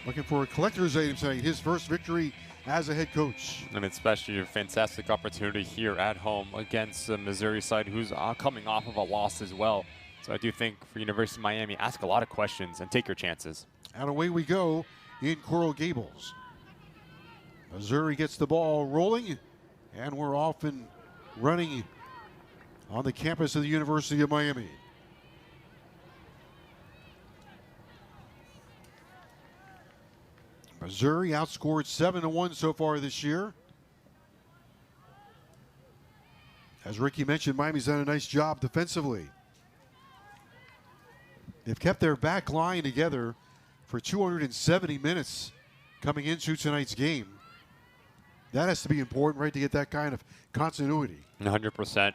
looking for a collector's item tonight. His first victory as a head coach. And especially a fantastic opportunity here at home against the Missouri side, who's coming off of a loss as well. So I do think for University of Miami, ask a lot of questions and take your chances. And away we go in Coral Gables. Missouri gets the ball rolling, and we're off and running on the campus of the University of Miami. Missouri outscored 7-1 so far this year. As Ricky mentioned, Miami's done a nice job defensively. They've kept their back line together for 270 minutes coming into tonight's game. That has to be important, right, to get that kind of continuity. 100%.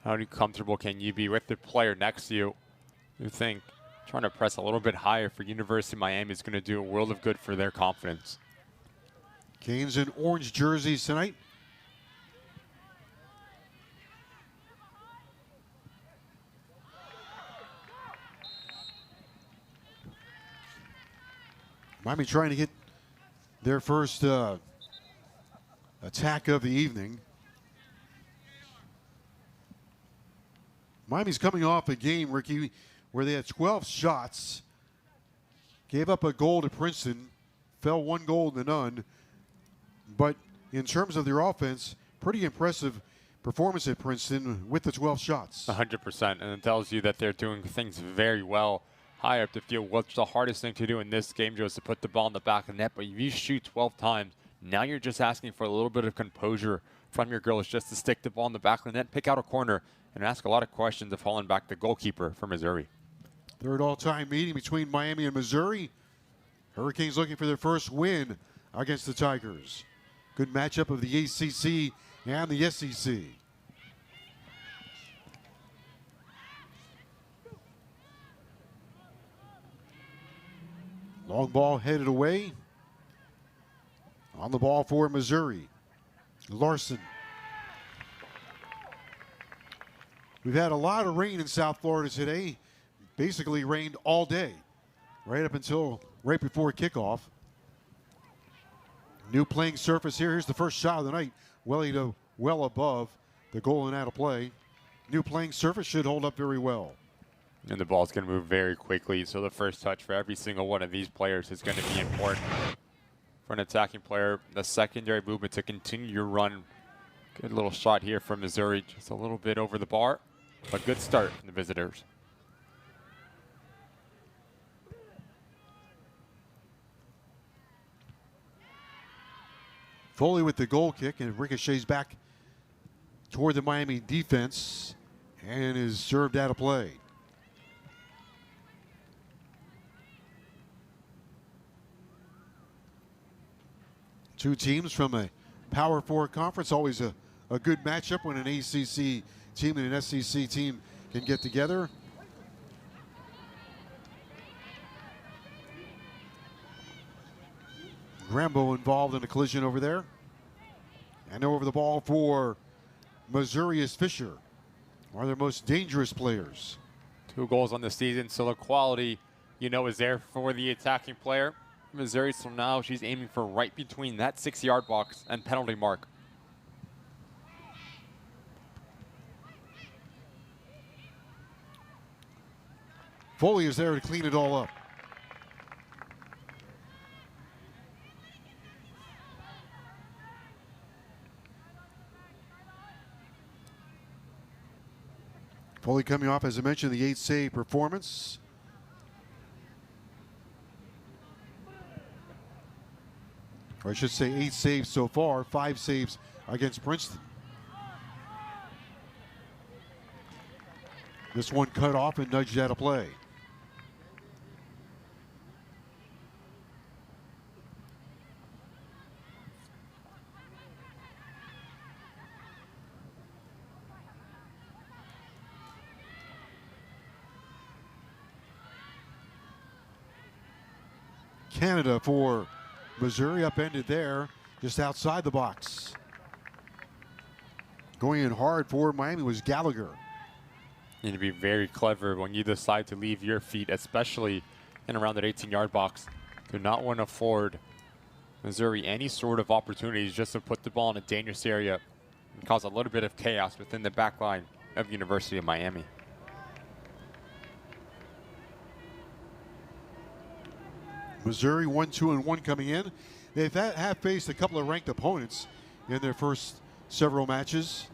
How comfortable can you be with the player next to you? You think trying to press a little bit higher for University of Miami is going to do a world of good for their confidence. Canes in orange jerseys tonight. Miami trying to get their first attack of the evening. Miami's coming off a game, Ricky, where they had 12 shots, gave up a goal to Princeton, fell 1 goal to none. But in terms of their offense, pretty impressive performance at Princeton with the 12 shots. 100%, and it tells you that they're doing things very well high up the field. What's the hardest thing to do in this game, Joe, is to put the ball in the back of the net, but if you shoot 12 times, now you're just asking for a little bit of composure from your girls just to stick the ball in the back of the net, pick out a corner, and ask a lot of questions of hauling back the goalkeeper for Missouri. Third all-time meeting between Miami and Missouri. Hurricanes looking for their first win against the Tigers. Good matchup of the ACC and the SEC. Long ball headed away. On the ball for Missouri. Larson. We've had a lot of rain in South Florida today. Basically rained all day, right up until right before kickoff. New playing surface here. Here's the first shot of the night. Well above the goal and out of play. New playing surface should hold up very well. And the ball's going to move very quickly, so the first touch for every single one of these players is going to be important. For an attacking player, the secondary movement to continue your run. Good little shot here from Missouri, just a little bit over the bar, but good start from the visitors. Foley with the goal kick, and ricochets back toward the Miami defense and is served out of play. Two teams from a Power Four conference, always a good matchup when an ACC team and an SEC team can get together. Grambo involved in a collision over there. And over the ball for Missouri is Fisher, one of their most dangerous players. 2 goals on the season, so the quality, you know, is there for the attacking player. Missouri, so now she's aiming for right between that 6-yard box and penalty mark. Foley is there to clean it all up. Foley coming off, as I mentioned, the 8-save performance. Or I should say 8 saves so far, 5 saves against Princeton. This one cut off and nudged out of play. Canada for Missouri, upended there, just outside the box. Going in hard for Miami was Gallagher. You need to be very clever when you decide to leave your feet, especially in around that 18-yard box, Do not want to afford Missouri any sort of opportunities just to put the ball in a dangerous area and cause a little bit of chaos within the back line of University of Miami. Missouri 1-2-1 coming in. They've have faced a couple of ranked opponents in their first several matches.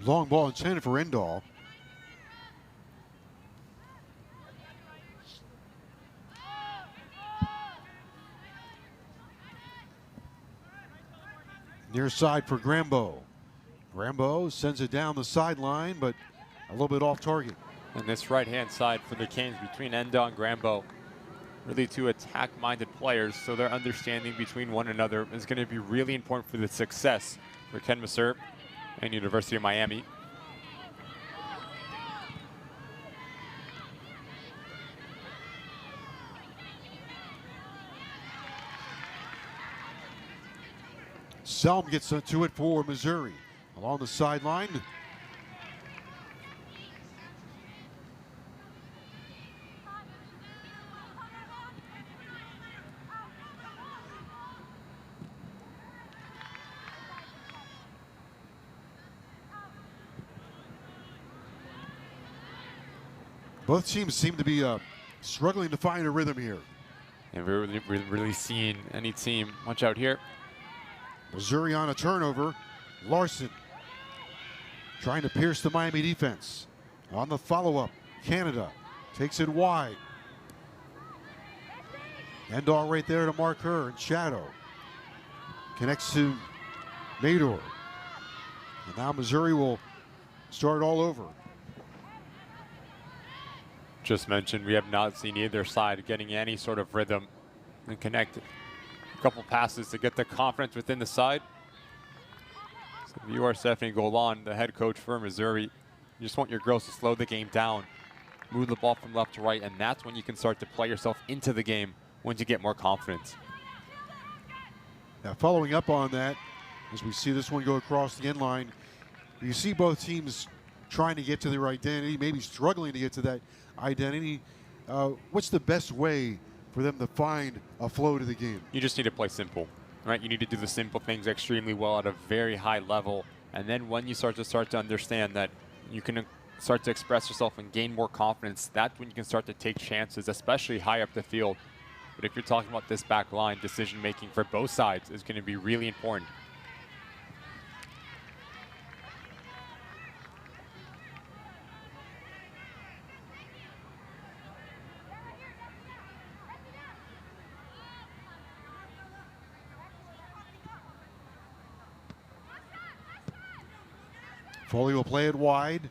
Long ball intended for Endall. Near side for Grambo. Grambo sends it down the sideline, but a little bit off target. And this right-hand side for the Canes between Endall and Grambo, really two attack-minded players, so their understanding between one another is going to be really important for the success for Ken Messer and University of Miami. Selm gets to it for Missouri. Along the sideline. Both teams seem to be struggling to find a rhythm here. And we're really seeing any team. Watch out here. Missouri on a turnover. Larson trying to pierce the Miami defense. On the follow-up, Canada takes it wide. Endall right there to mark her in shadow. Connects to Mador. And now Missouri will start all over. Just mentioned, we have not seen either side getting any sort of rhythm and connect. A couple passes to get the confidence within the side. So if you are Stephanie Golan, the head coach for Missouri, you just want your girls to slow the game down, move the ball from left to right, and that's when you can start to play yourself into the game once you get more confidence. Now following up on that, as we see this one go across the end line, you see both teams trying to get to their identity, maybe struggling to get to that identity. What's the best way for them to find a flow to the game? You just need to play simple, right? You need to do the simple things extremely well at a very high level. And then when you start to understand that you can start to express yourself and gain more confidence, that's when you can start to take chances, especially high up the field. But if you're talking about this back line, decision-making for both sides is going to be really important. Foley will play it wide.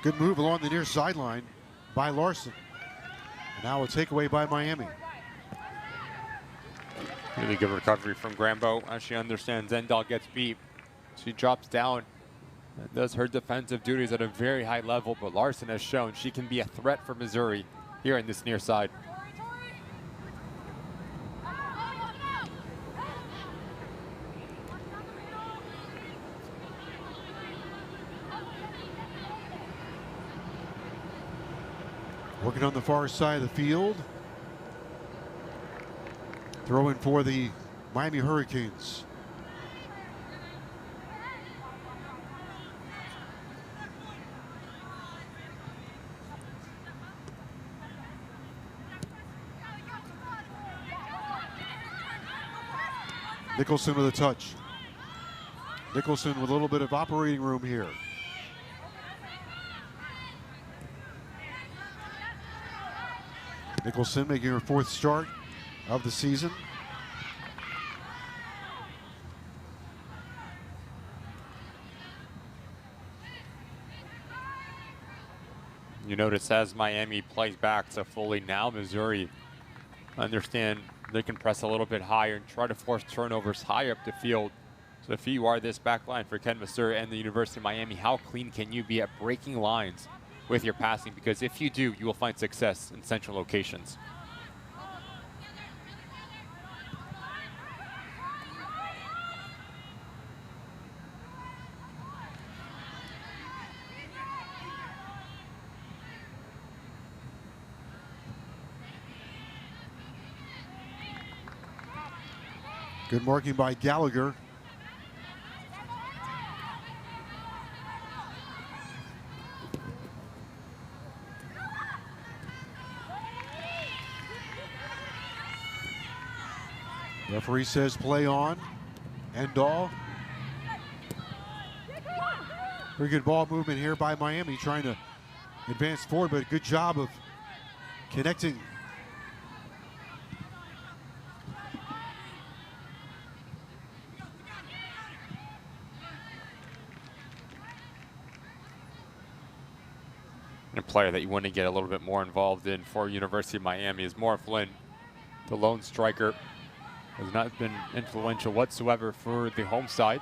Good move along the near sideline by Larson. And now a takeaway by Miami. Really good recovery from Grambo as she understands Endall gets beat. She drops down and does her defensive duties at a very high level, but Larson has shown she can be a threat for Missouri here in this near side. Working on the far side of the field. Throw in for the Miami Hurricanes. Nicholson with a touch. Nicholson with a little bit of operating room here. Nicholson making her fourth start of the season. You notice as Miami plays back so fully now, Missouri understand they can press a little bit higher and try to force turnovers high up the field. So if you are this back line for Ken Missouri and the University of Miami, how clean can you be at breaking lines with your passing? Because if you do, you will find success in central locations. Good marking by Gallagher. Referee says play on. End all. Very good ball movement here by Miami, trying to advance forward, but a good job of connecting. A player that you want to get a little bit more involved in for University of Miami is Moore Flynn, the lone striker. Has not been influential whatsoever for the home side.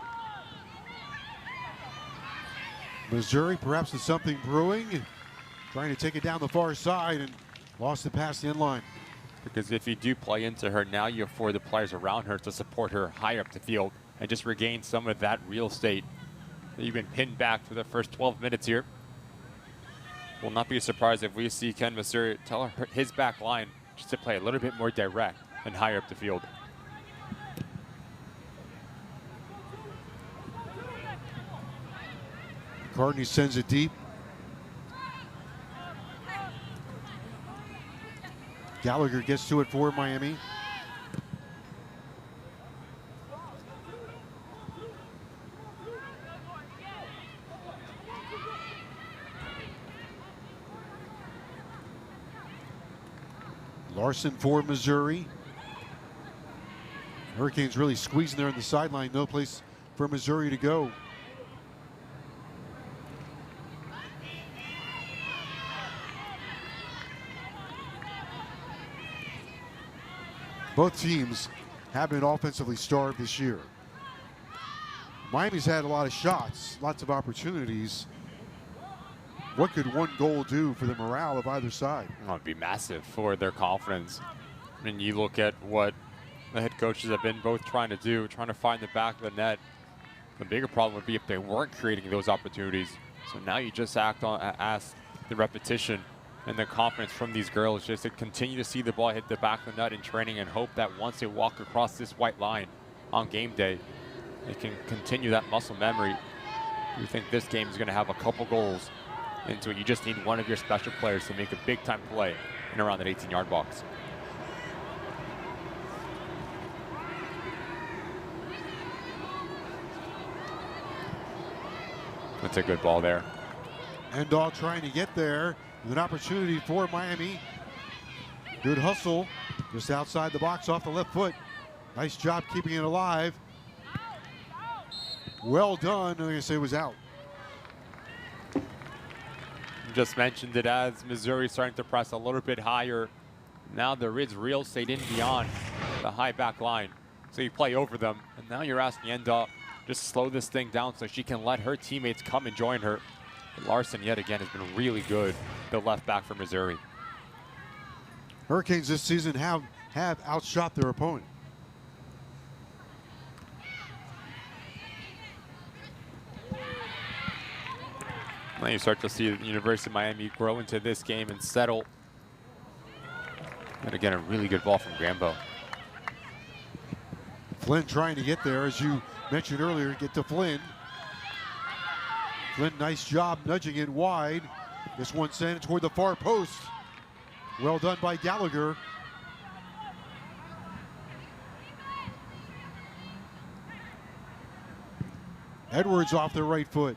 Missouri perhaps with something brewing, trying to take it down the far side and lost it past the end line. Because if you do play into her, now you afford the players around her to support her higher up the field and just regain some of that real estate that you've been pinned back for the first 12 minutes here. Will not be surprised if we see Ken Missouri tell his back line just to play a little bit more direct and higher up the field. Carney sends it deep. Gallagher gets to it for Miami. Larson for Missouri. Hurricanes really squeezing there on the sideline. No place for Missouri to go. Both teams have been offensively starved this year. Miami's had a lot of shots, lots of opportunities. What could one goal do for the morale of either side? It would be massive for their confidence. I mean, you look at what the head coaches have been both trying to do, trying to find the back of the net. The bigger problem would be if they weren't creating those opportunities. So now you just ask the repetition and the confidence from these girls just to continue to see the ball hit the back of the net in training and hope that once they walk across this white line on game day, they can continue that muscle memory. You think this game is going to have a couple goals into it. You just need one of your special players to make a big time play in around that 18-yard box. That's a good ball there. Endahl trying to get there with an opportunity for Miami. Good hustle just outside the box off the left foot. Nice job keeping it alive. Well done. I'm going to say it was out. Just mentioned it as Missouri starting to press a little bit higher. Now there is real estate in beyond the high back line. So you play over them, and now you're asking Endahl just slow this thing down so she can let her teammates come and join her. But Larson yet again has been really good, the left back for Missouri. Hurricanes this season have outshot their opponent. Now you start to see the University of Miami grow into this game and settle. And again, a really good ball from Grambo. Flynn trying to get there, as you mentioned earlier, get to Flynn. Flynn, nice job nudging it wide. This one sent it toward the far post. Well done by Gallagher. Edwards off the right foot.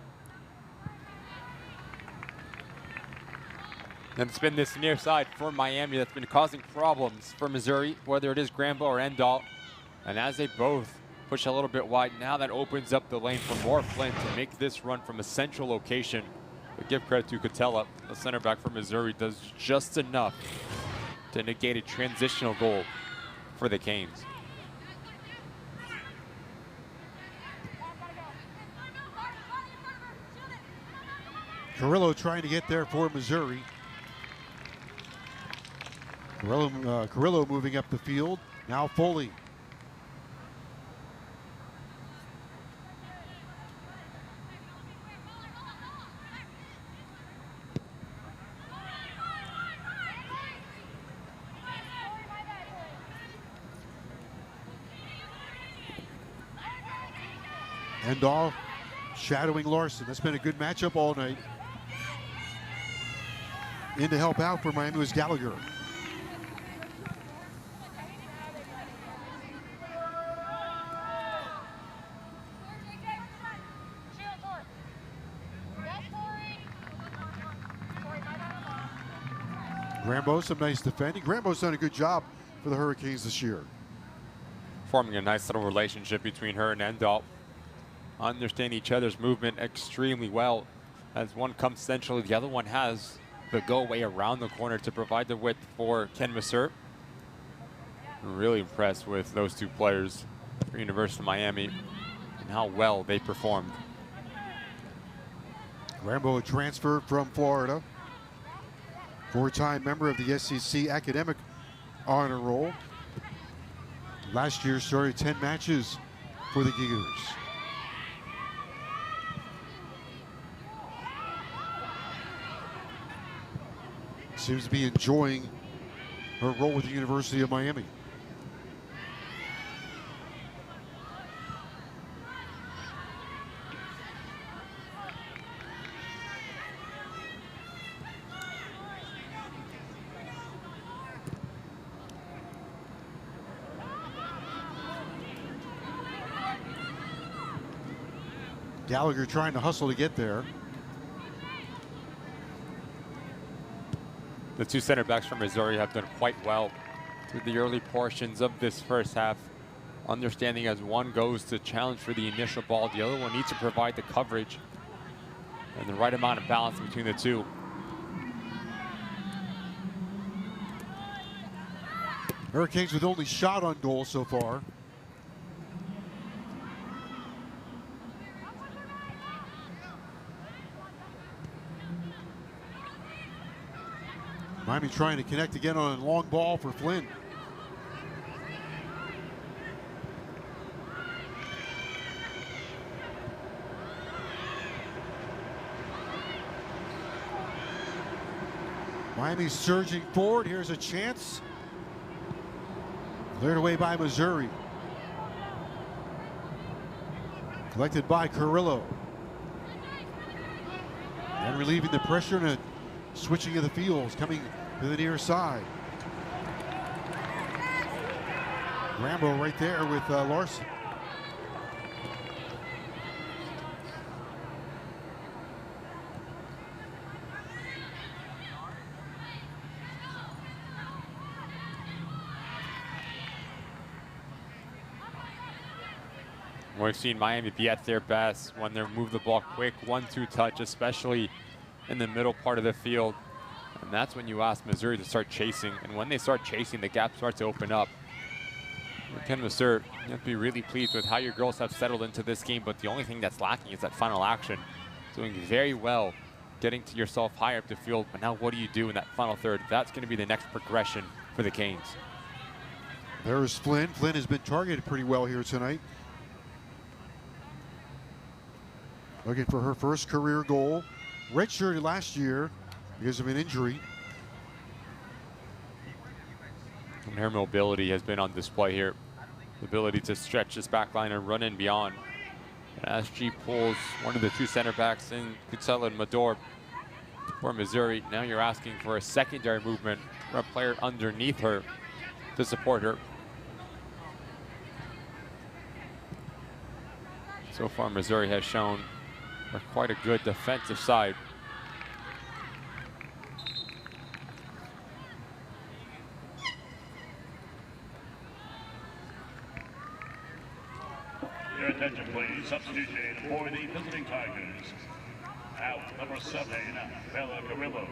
And it's been this near side for Miami that's been causing problems for Missouri, whether it is Grambo or Endahl. And as they both push a little bit wide, now that opens up the lane for more Flynn to make this run from a central location But give credit to Catella, the center back for Missouri, does just enough to negate a transitional goal for the Canes. Carrillo trying to get there for Missouri. Carrillo moving up the field. Now Foley. Endahl shadowing Larson. That's been a good matchup all night. In to help out for Miami was Gallagher. Grambo, some nice defending. Grambo's done a good job for the Hurricanes this year. Forming a nice little relationship between her and Endahl. Understand each other's movement extremely well. As one comes centrally, the other one has the go away around the corner to provide the width for Ken Messer. I'm really impressed with those two players for University of Miami and how well they performed. Grambo, a transfer from Florida. Four-time member of the SEC Academic Honor Roll. Last year started 10 matches for the Gators. Seems to be enjoying her role with the University of Miami. Gallagher trying to hustle to get there. The two center backs from Missouri have done quite well through the early portions of this first half. Understanding as one goes to challenge for the initial ball, the other one needs to provide the coverage and the right amount of balance between the two. Hurricanes with only shot on goal so far. Miami trying to connect again on a long ball for Flynn. Miami surging forward. Here's a chance. Cleared away by Missouri. Collected by Carrillo. And relieving the pressure and a switching of the fields, coming to the near side. Grambo right there with Larson. We've seen Miami be at their best when they move the ball quick, 1-2 touch, especially in the middle part of the field. And that's when you ask Missouri to start chasing. And when they start chasing, the gap starts to open up. Ken Messer, you have to be really pleased with how your girls have settled into this game, but the only thing that's lacking is that final action. Doing very well, getting to yourself higher up the field, but now what do you do in that final third? That's going to be the next progression for the Canes. There's Flynn. Flynn has been targeted pretty well here tonight. Looking for her first career goal. Redshirted last year because of an injury. And her mobility has been on display here. The ability to stretch this back line and run in beyond. And as she pulls one of the two center backs in Cutzella and Mador for Missouri, now you're asking for a secondary movement for a player underneath her to support her. So far, Missouri has shown quite a good defensive side. Your attention, please. Substitution for the visiting Tigers. Out number 7, Bella Carrillo.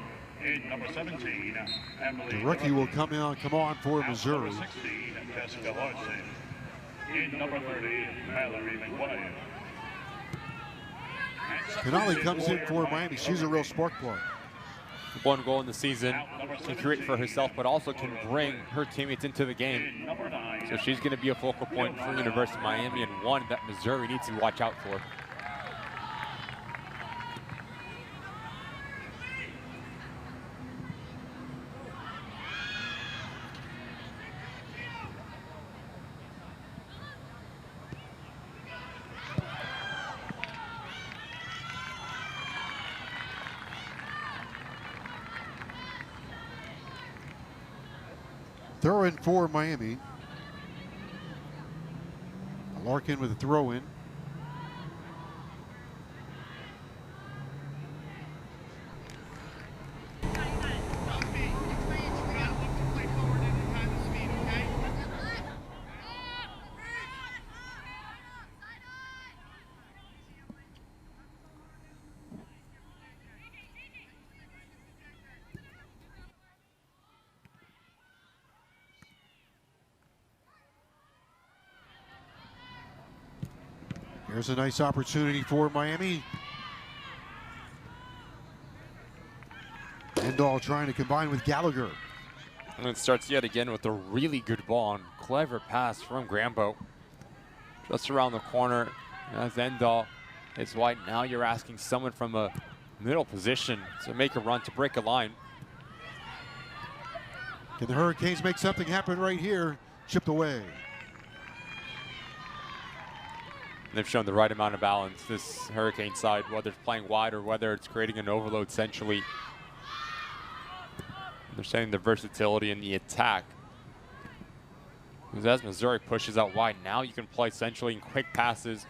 In number 17, Emily. The rookie will come on for Out Missouri. number 16, Jessica Larson. In number 30, Mallory McGuire. Canali comes in for Miami. She's a real spark plug. 1 goal in the season, can create for herself, but also can bring her teammates into the game. So she's going to be a focal point for University of Miami, and one that Missouri needs to watch out for. Throw in for Miami. Larkin with a throw in. There's a nice opportunity for Miami. Endall trying to combine with Gallagher. And it starts yet again with a really good ball and clever pass from Grambo. Just around the corner as Endall is wide. Now you're asking someone from a middle position to make a run to break a line. Can the Hurricanes make something happen right here? Chipped away. They've shown the right amount of balance, this Hurricane side, whether it's playing wide or whether it's creating an overload centrally. They're showing the versatility in the attack. Because as Missouri pushes out wide, now you can play centrally in quick passes.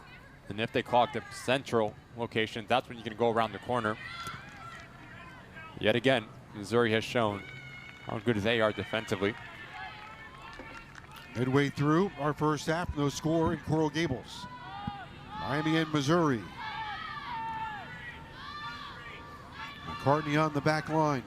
And if they call it the central location, that's when you can go around the corner. Yet again, Missouri has shown how good they are defensively. Midway through our first half, no score in Coral Gables. Miami and Missouri. McCartney on the back line.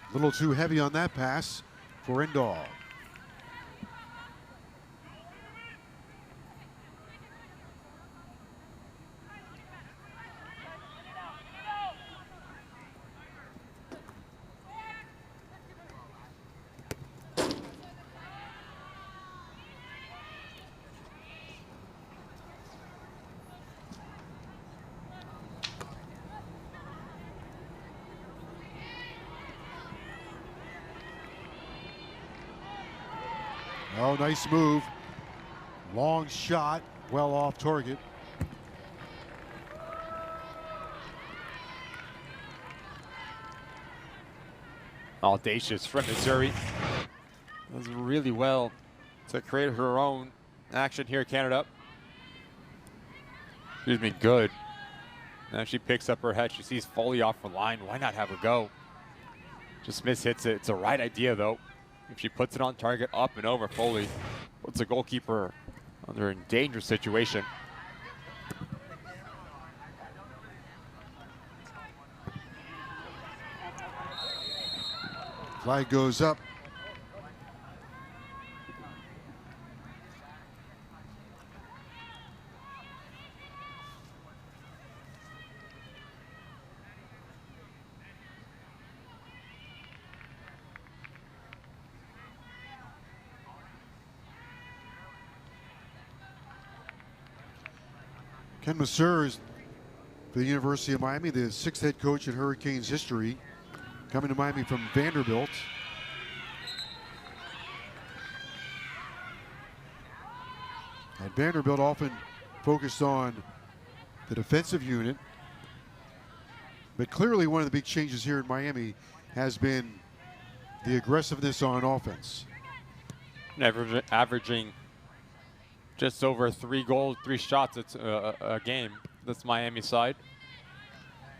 A little too heavy on that pass for Endall. Oh, nice move. Long shot, well off target. Audacious from Missouri. Does really well to create her own action here, Canada. Excuse me, good. Now she picks up her head. She sees Foley off the line. Why not have a go? Just mishits it. It's the right idea, though. If she puts it on target, up and over, Foley puts the goalkeeper under a dangerous situation. Flag goes up. Ken Masseur is for the University of Miami, the 6th head coach in Hurricanes history, coming to Miami from Vanderbilt. At Vanderbilt, often focused on the defensive unit, but clearly one of the big changes here in Miami has been the aggressiveness on offense. Averaging just over 3 goals, 3 shots a game. That's Miami side.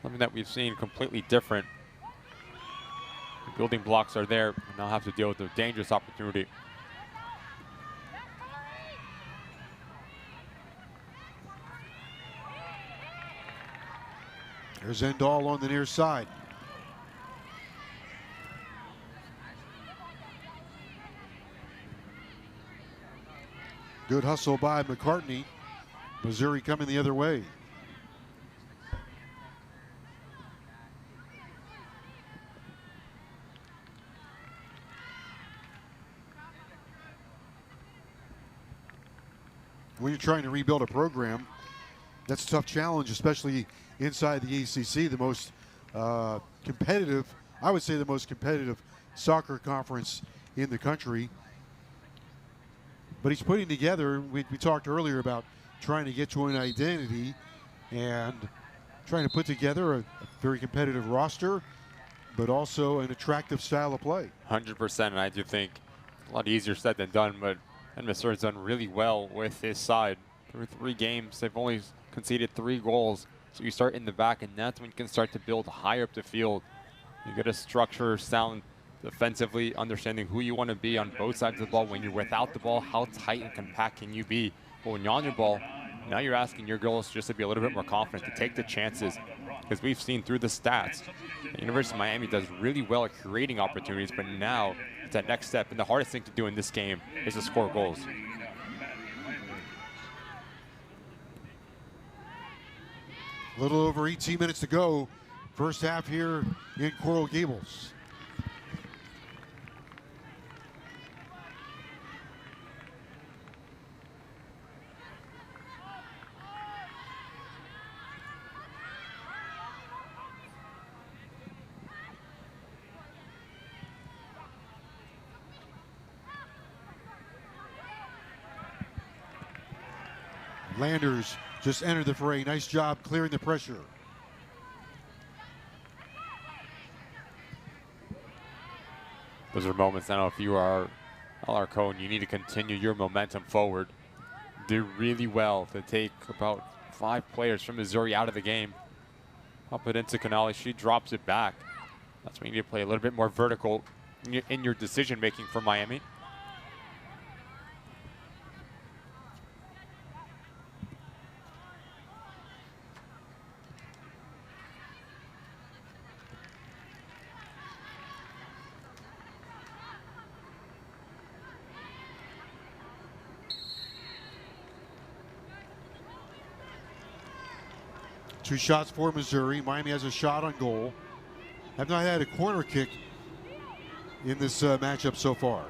Something that we've seen completely different. The building blocks are there. We now have to deal with a dangerous opportunity. There's Endall on the near side. Good hustle by McCartney. Missouri coming the other way. When you're trying to rebuild a program, that's a tough challenge, especially inside the ACC, the most competitive, I would say the most competitive soccer conference in the country. But he's putting together, we talked earlier about trying to get to an identity and trying to put together a very competitive roster, but also an attractive style of play. 100%, and I do think a lot easier said than done, but Missouri's done really well with his side. Through 3 games, they've only conceded 3 goals. So you start in the back, and that's when you can start to build higher up the field. You get a structure, sound defensively, understanding who you want to be on both sides of the ball. When you're without the ball, how tight and compact can you be? But when you're on your ball, now you're asking your girls just to be a little bit more confident, to take the chances. Because we've seen through the stats, the University of Miami does really well at creating opportunities, but now it's that next step. And the hardest thing to do in this game is to score goals. A little over 18 minutes to go. First half here in Coral Gables. Landers just entered the fray. Nice job clearing the pressure. Those are moments, I don't know if you are Alarcon, you need to continue your momentum forward. Do really well to take about 5 players from Missouri out of the game. Up it into Canale, she drops it back. That's when you need to play a little bit more vertical in your decision making for Miami. Two shots for Missouri. Miami has a shot on goal. Have not had a corner kick in this matchup so far.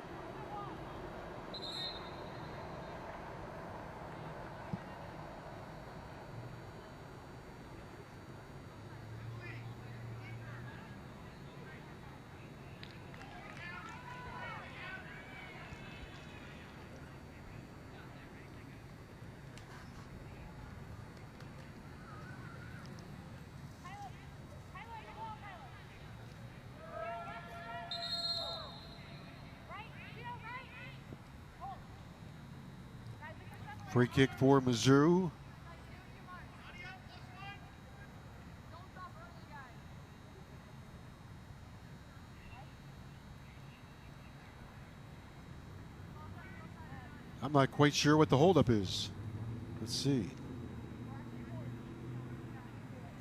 Free kick for Mizzou. I'm not quite sure what the holdup is. Let's see.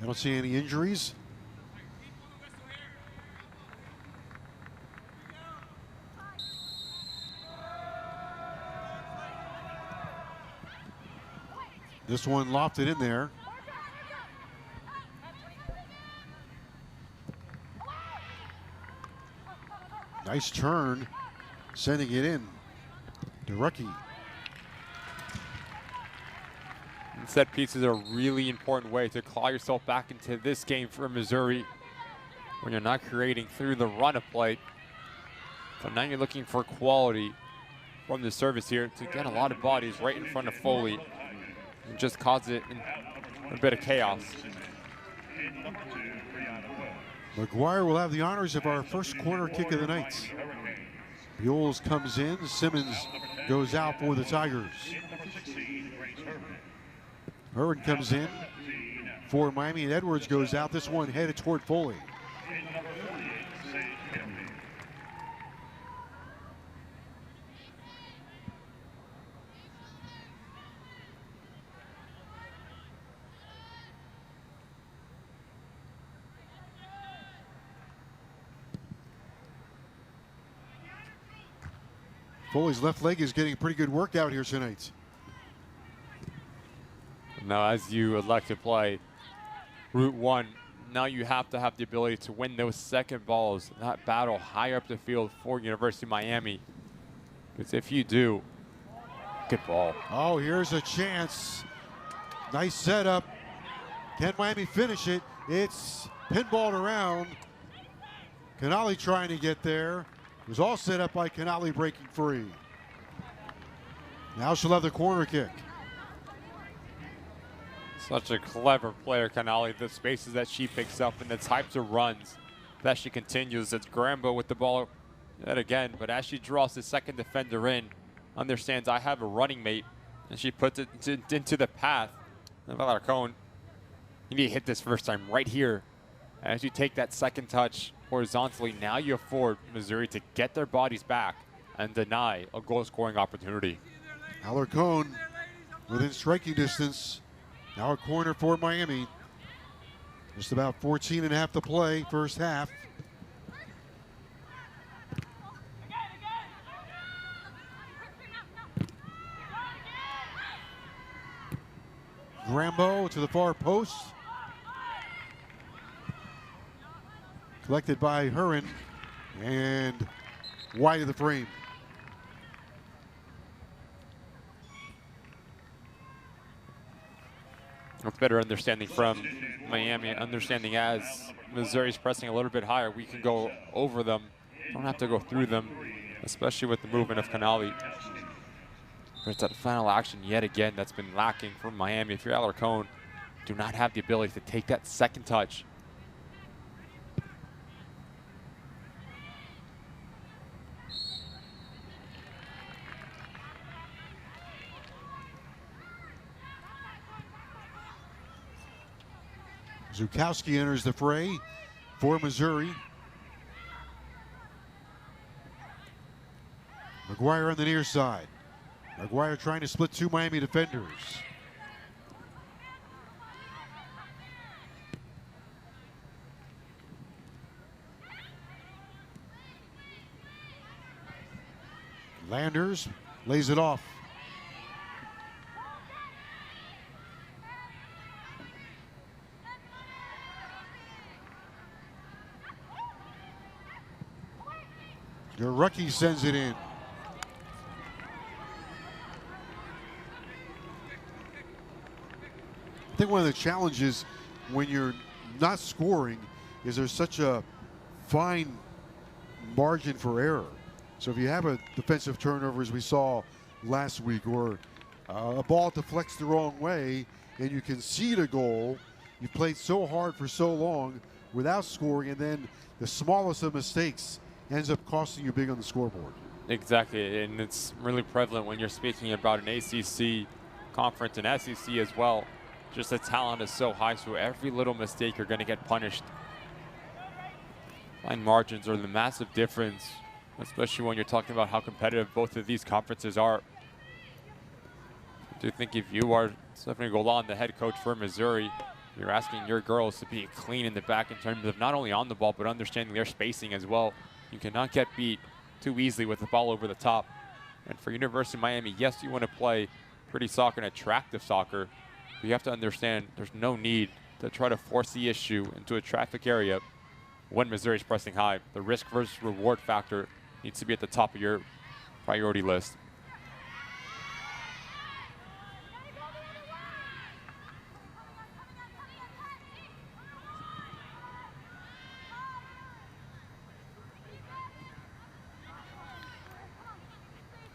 I don't see any injuries. This one lofted in there. Nice turn, sending it in to Rucky. Set pieces are a really important way to claw yourself back into this game for Missouri when you're not creating through the run of play. So now you're looking for quality from the service here to get a lot of bodies right in front of Foley and just cause it a bit of chaos. McGuire will have the honors of our first corner kick of the night. Buell comes in, Simmons goes out for the Tigers. Irwin comes in for Miami, and Edwards goes out. This one headed toward Foley. In number 48, Sage Kennedy. Foley's left leg is getting a pretty good workout here tonight. Now, as you elect to play Route 1, now you have to have the ability to win those second balls, not battle higher up the field for University of Miami. Because if you do, good ball. Oh, here's a chance. Nice setup. Can Miami finish it? It's pinballed around. Canali trying to get there. It was all set up by Canali breaking free. Now she'll have the corner kick. Such a clever player, Canali. The spaces that she picks up and the types of runs that she continues. It's Grambo with the ball yet again, but as she draws the second defender in, understands I have a running mate, and she puts it into the path. And Alarcon, you need to hit this first time right here. As you take that second touch horizontally, now you afford Missouri to get their bodies back and deny a goal-scoring opportunity. Alarcon within striking distance. Now a corner for Miami. Just about 14 and a half to play, first half. Grambo to the far post. Collected by Huron and wide of the frame. A better understanding from Miami, understanding as Missouri's pressing a little bit higher, we can go over them. Don't have to go through them, especially with the movement of Canali. But it's that final action yet again that's been lacking from Miami. If you're Alarcon, do not have the ability to take that second touch. Zukowski enters the fray for Missouri. McGuire on the near side. McGuire trying to split two Miami defenders. Landers lays it off. Garucki sends it in. I think one of the challenges when you're not scoring is there's such a fine margin for error. So if you have a defensive turnover as we saw last week, or a ball deflects the wrong way and you concede a goal, you've played so hard for so long without scoring, and then the smallest of mistakes ends up costing you big on the scoreboard. Exactly, and it's really prevalent when you're speaking about an ACC conference and SEC as well. Just the talent is so high, so every little mistake you're going to get punished. Fine margins are the massive difference, especially when you're talking about how competitive both of these conferences are. I do think if you are Stephanie Golan, the head coach for Missouri, you're asking your girls to be clean in the back in terms of not only on the ball, but understanding their spacing as well. You cannot get beat too easily with the ball over the top. And for University of Miami, yes, you want to play pretty soccer and attractive soccer, but you have to understand there's no need to try to force the issue into a traffic area when Missouri's pressing high. The risk versus reward factor needs to be at the top of your priority list.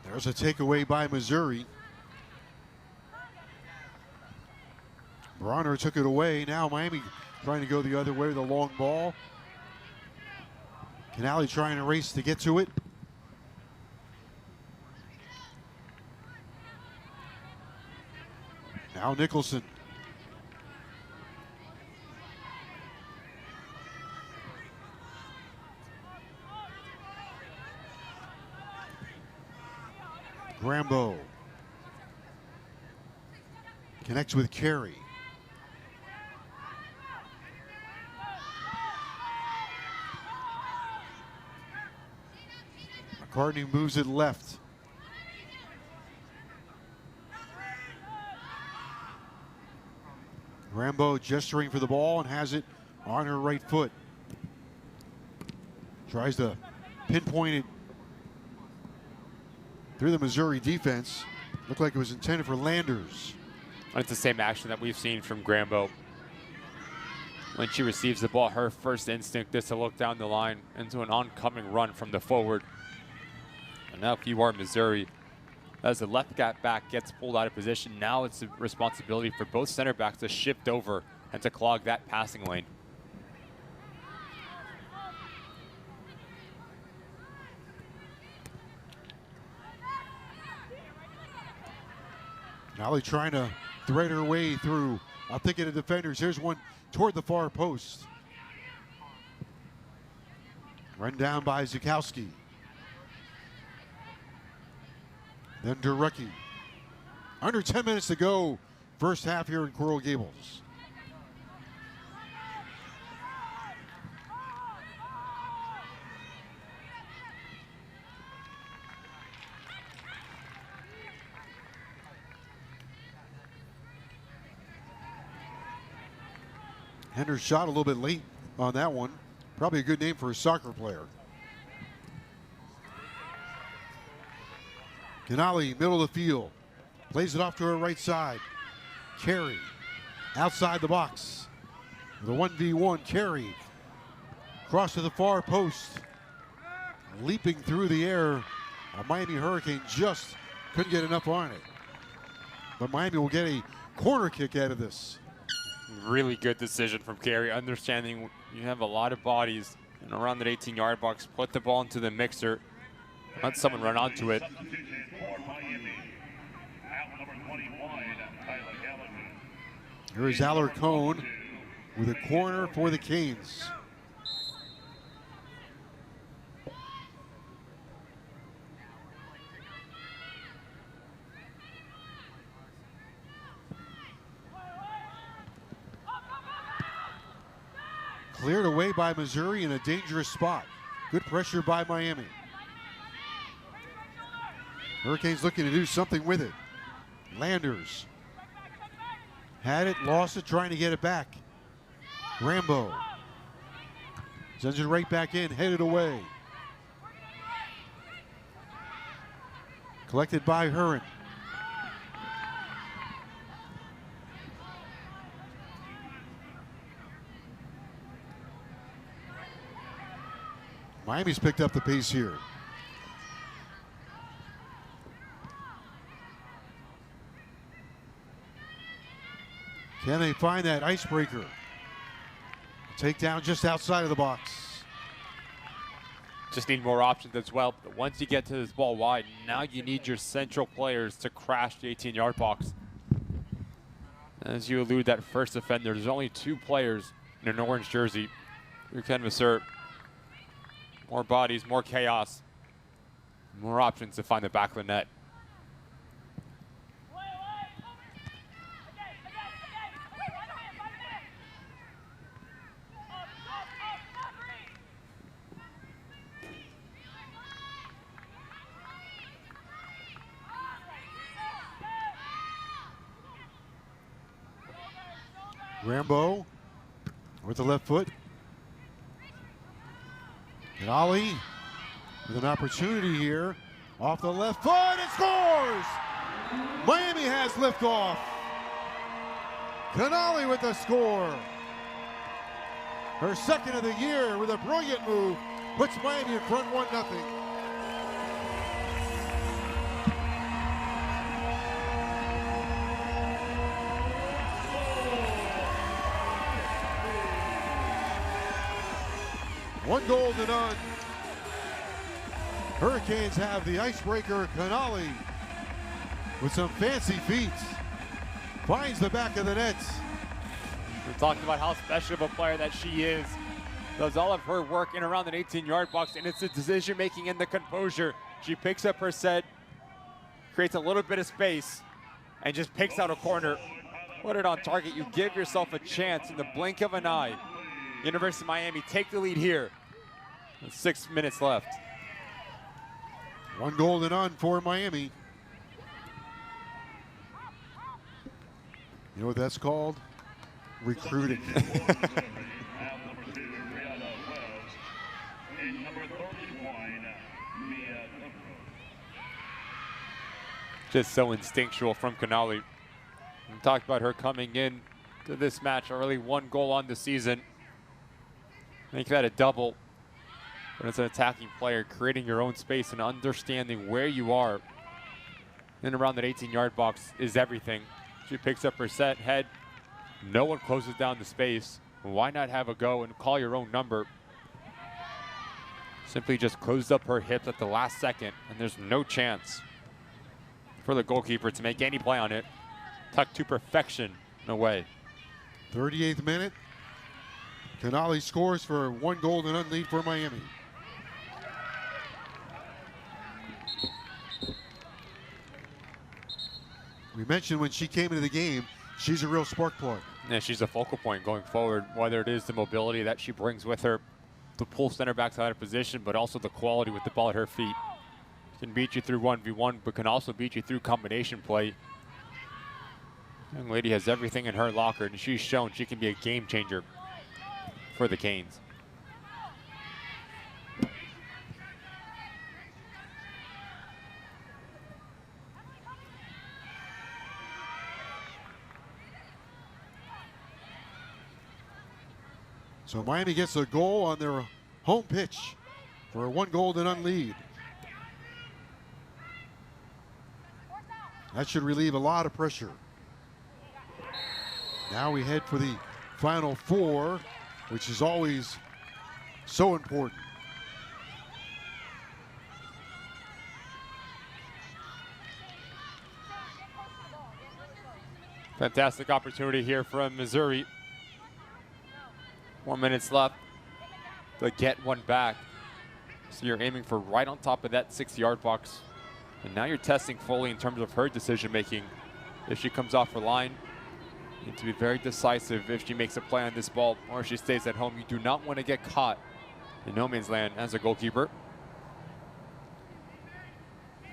There's a takeaway by Missouri. Bronner took it away. Now Miami trying to go the other way with a long ball. Canali trying to race to get to it. Now Nicholson. Rambo connects with Carey. McCartney moves it left. Rambo gesturing for the ball and has it on her right foot. Tries to pinpoint it through the Missouri defense. Looked like it was intended for Landers. It's the same action that we've seen from Grambo. When she receives the ball, her first instinct is to look down the line into an oncoming run from the forward. And now if you are Missouri, as the left back gets pulled out of position, now it's the responsibility for both center backs to shift over and to clog that passing lane. Nolly trying to thread her way through. I'm thinking of defenders. Here's one toward the far post. Run down by Zukowski. Then Durecki. Under 10 minutes to go, first half here in Coral Gables. Hender's shot a little bit late on that one. Probably a good name for a soccer player. Canali, middle of the field. Plays it off to her right side. Carey, outside the box. The 1v1, Carey. Cross to the far post. Leaping through the air. A Miami Hurricane just couldn't get enough on it. But Miami will get a corner kick out of this. Really good decision from Carey, understanding you have a lot of bodies and around that 18-yard box. Put the ball into the mixer. Let someone run onto it. Here is Alarcone with a corner for the Canes. Cleared away by Missouri in a dangerous spot. Good pressure by Miami. Hurricanes looking to do something with it. Landers had it, lost it, trying to get it back. Rambo sends it right back in, headed away. Collected by Huron. Miami's picked up the pace here. Can they find that icebreaker? Takedown just outside of the box. Just need more options as well. But once you get to this ball wide, now you need your central players to crash the 18-yard box. As you allude, that first offender, there's only 2 players in an orange jersey who can assert. More bodies, more chaos, more options to find the back of the net. Rambo with the left foot. And Ali with an opportunity here. Off the left foot and scores! Miami has liftoff. Canali with the score. Her second of the year with a brilliant move. Puts Miami in front 1-0. One goal to none. Hurricanes have the icebreaker. Canali with some fancy feet finds the back of the net. We're talking about how special of a player that she is. Does all of her work in around an 18-yard box, and it's the decision making and the composure. She picks up her set, creates a little bit of space, and just picks out a corner. Put it on target. You give yourself a chance in the blink of an eye. University of Miami take the lead here. With 6 minutes left. 1 goal to none for Miami. You know what that's called? Recruiting. Just so instinctual from Canali. We talked about her coming in to this match already 1 goal on the season. Make that a double. But it's an attacking player, creating your own space and understanding where you are in and around that 18-yard box is everything. She picks up her set head. No one closes down the space. Why not have a go and call your own number? Simply just closed up her hips at the last second, and there's no chance for the goalkeeper to make any play on it. Tucked to perfection away. 38th minute. Canali scores for 1 goal to none lead for Miami. We mentioned when she came into the game, she's a real spark plug. Yeah, she's a focal point going forward, whether it is the mobility that she brings with her to pull center backs out of position, but also the quality with the ball at her feet. Can beat you through 1v1, but can also beat you through combination play. Young lady has everything in her locker, and she's shown she can be a game changer for the Canes. So Miami gets a goal on their home pitch for a 1 goal to none lead. That should relieve a lot of pressure. Now we head for the final 4, which is always so important. Fantastic opportunity here from Missouri. 4 minutes left to get one back. So you're aiming for right on top of that 6-yard box. And now you're testing Foley in terms of her decision making. If she comes off her line, you need to be very decisive if she makes a play on this ball or if she stays at home. You do not want to get caught in no man's land as a goalkeeper.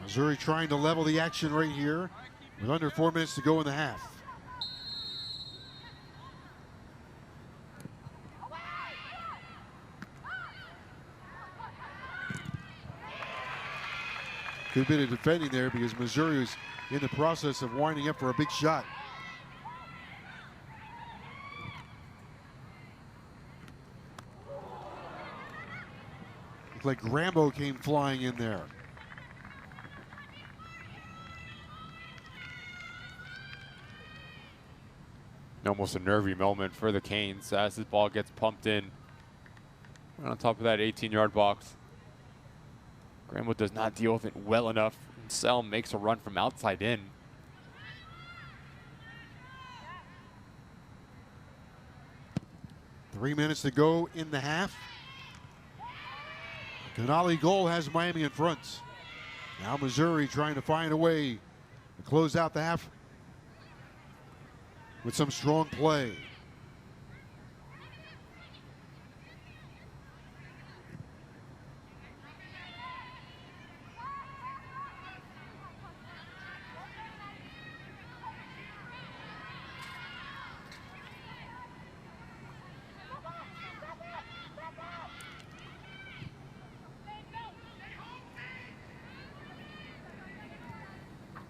Missouri trying to level the action right here with under 4 minutes to go in the half. Good bit of defending there because Missouri was in the process of winding up for a big shot. Looked like Rambo came flying in there. Almost a nervy moment for the Canes as this ball gets pumped in right on top of that 18-yard box. Granville does not deal with it well enough. Sell makes a run from outside in. Three minutes to go in the half. Canali goal has Miami in front. Now Missouri trying to find a way to close out the half with some strong play.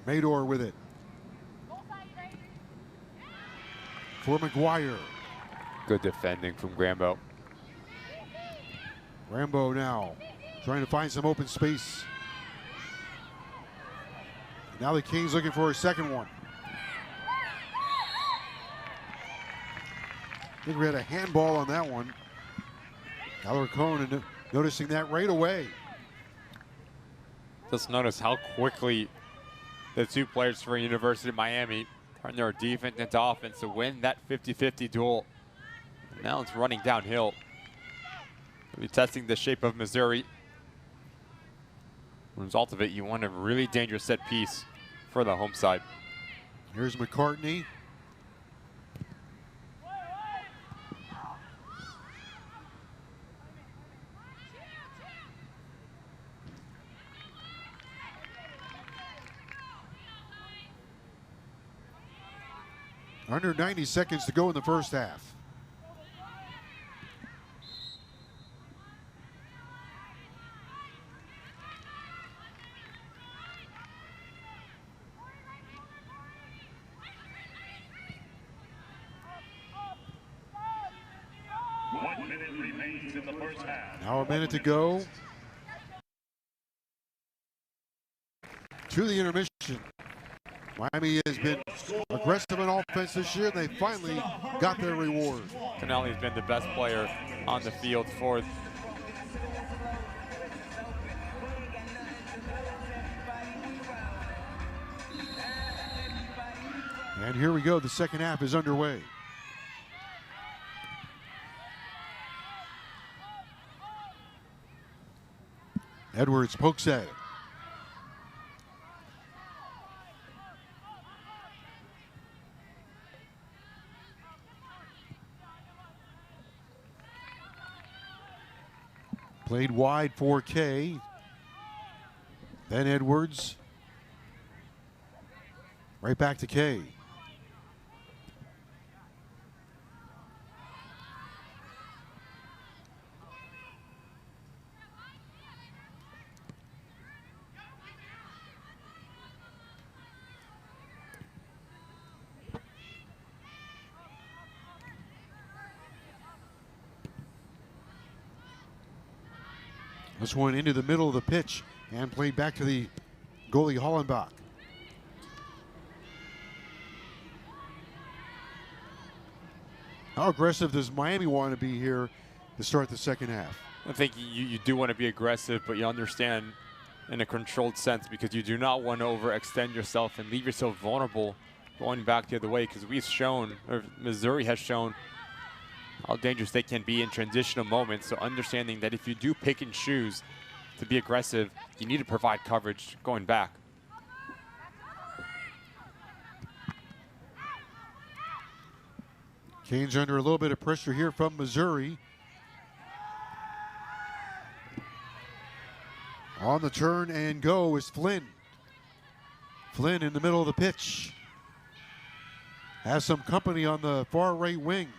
Mador with it. For McGuire. Good defending from Grambo. Rambo now trying to find some open space. Now the Kings looking for a second one. I think we had a handball on that one. Alarcon noticing that right away. Just notice how quickly the two players for University of Miami turn their defense into offense to win that 50-50 duel. Now it's running downhill. We'll be testing the shape of Missouri. Result of it, you want a really dangerous set piece for the home side. Here's McCartney. Under 90 seconds to go in the first half. One minute remains in the first half. Now a minute to go. To the intermission. Miami has been aggressive on offense this year, and they finally got their reward. Tonelli's been the best player on the field for And here we go. The second half is underway. Edwards pokes at it. Played wide for K. Then Edwards. Right back to K. This one into the middle of the pitch and played back to the goalie Hollenbach. How aggressive does Miami want to be here to start the second half? I think you do want to be aggressive, but you understand in a controlled sense because you do not want to overextend yourself and leave yourself vulnerable going back the other way, because we've shown, or Missouri has shown, how dangerous they can be in transitional moments. So understanding that if you do pick and choose to be aggressive, you need to provide coverage going back. Canes under a little bit of pressure here from Missouri. On the turn and go is Flynn. Flynn in the middle of the pitch. Has some company on the far right wing.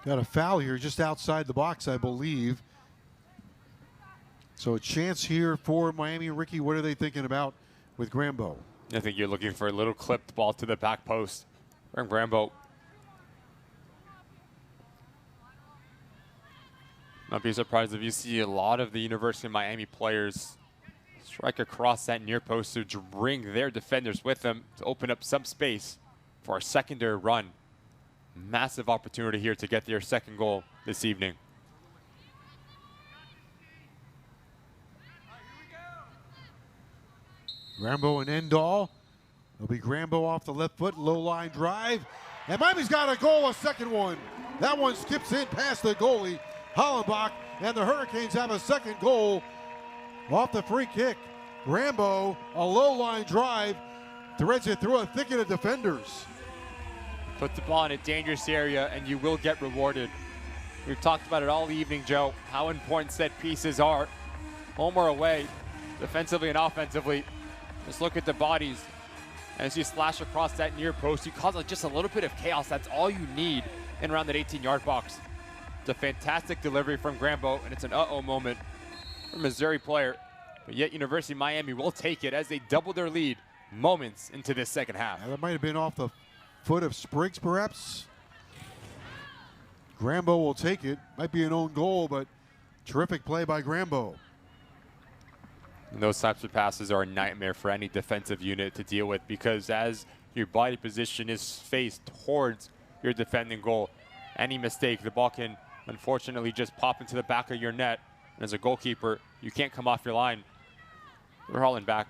Got a foul here just outside the box, I believe. So a chance here for Miami. Ricky, what are they thinking about with Grambo? I think you're looking for a little clipped ball to the back post from Grambo. Not be surprised if you see a lot of the University of Miami players strike across that near post to bring their defenders with them to open up some space for a secondary run. Massive opportunity here to get their second goal this evening. Grambo and Endall. It'll be Grambo off the left foot, low line drive. And Miami's got a goal, a second one. That one skips in past the goalie, Hollenbach, and the Hurricanes have a second goal off the free kick. Grambo, a low line drive, threads it through a thicket of defenders. Put the ball in a dangerous area and you will get rewarded. We've talked about it all evening, Joe, how important set pieces are, home or away, defensively and offensively. Just look at the bodies. And as you slash across that near post, you cause just a little bit of chaos. That's all you need in around that 18-yard box. It's a fantastic delivery from Grambo, and it's an uh-oh moment for a Missouri player. But yet University of Miami will take it as they double their lead moments into this second half. That might have been off the foot of Spriggs, perhaps. Grambo will take it. Might be an own goal, but Terrific play by Grambo. And those types of passes are a nightmare for any defensive unit to deal with, because as your body position is faced towards your defending goal, any mistake, the ball can unfortunately just pop into the back of your net. And as a goalkeeper, you can't come off your line. We're hauling back.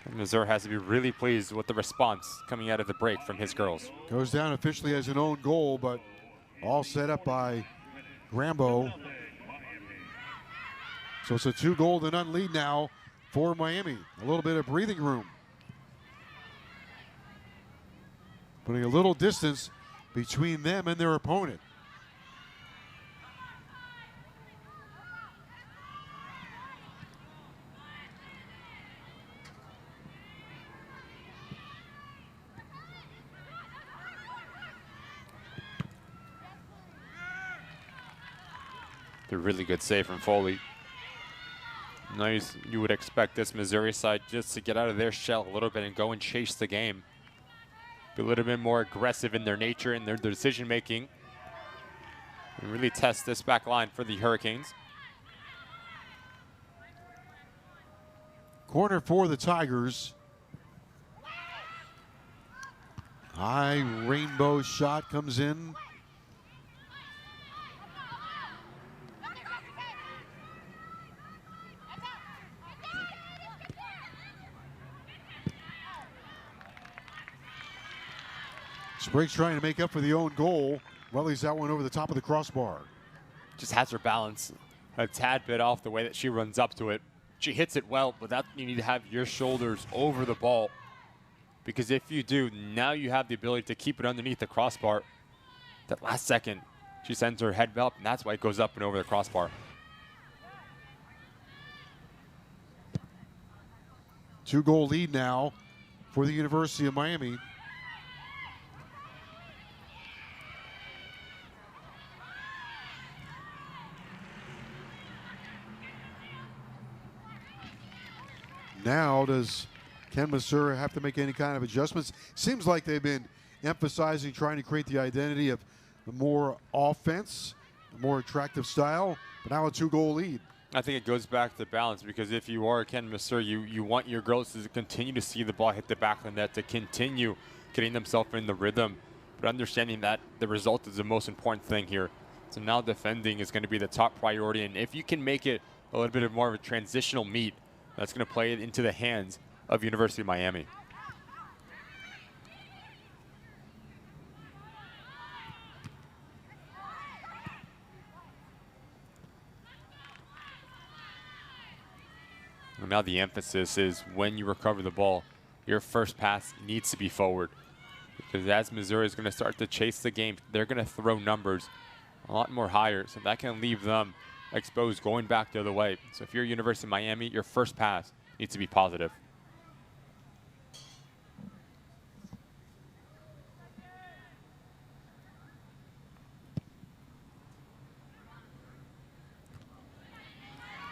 And Missouri has to be really pleased with the response coming out of the break from his girls. Goes down officially as an own goal, but all set up by Grambo. So it's a 2-0 lead now for Miami. A little bit of breathing room. Putting a little distance between them and their opponent. A really good save from Foley. Nice. You would expect this Missouri side just to get out of their shell a little bit and go and chase the game. Be a little bit more aggressive in their nature and their decision making. And really test this back line for the Hurricanes. Corner for the Tigers. High rainbow shot comes in. Sprague's trying to make up for the own goal. Welly's that one over the top of the crossbar. Just has her balance a tad bit off the way that she runs up to it. She hits it well, but that you need to have your shoulders over the ball, because if you do, now you have the ability to keep it underneath the crossbar. That last second, she sends her head up, and that's why it goes up and over the crossbar. 2-goal lead now for the University of Miami. Now, does Ken Masura have to make any kind of adjustments? Seems like they've been emphasizing trying to create the identity of the more offense, a more attractive style, but now a 2-goal lead. I think it goes back to balance, because if you are Ken Masur, you want your girls to continue to see the ball hit the back of the net, to continue getting themselves in the rhythm, but understanding that the result is the most important thing here. So now defending is going to be the top priority, and if you can make it a little bit of more of a transitional meet, that's going to play it into the hands of University of Miami. And now the emphasis is when you recover the ball, your first pass needs to be forward. Because as Missouri is going to start to chase the game, they're going to throw numbers a lot more higher. So that can leave them exposed going back the other way. So if you're University of Miami, your first pass needs to be positive.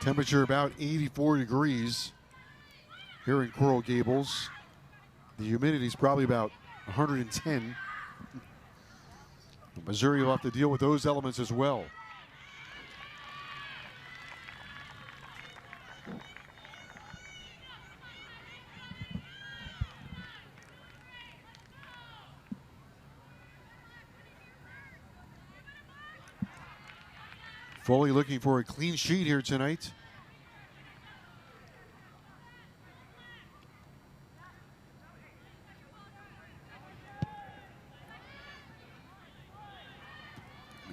Temperature about 84 degrees here in Coral Gables. The humidity is probably about 110. Missouri will have to deal with those elements as well. Foley looking for a clean sheet here tonight.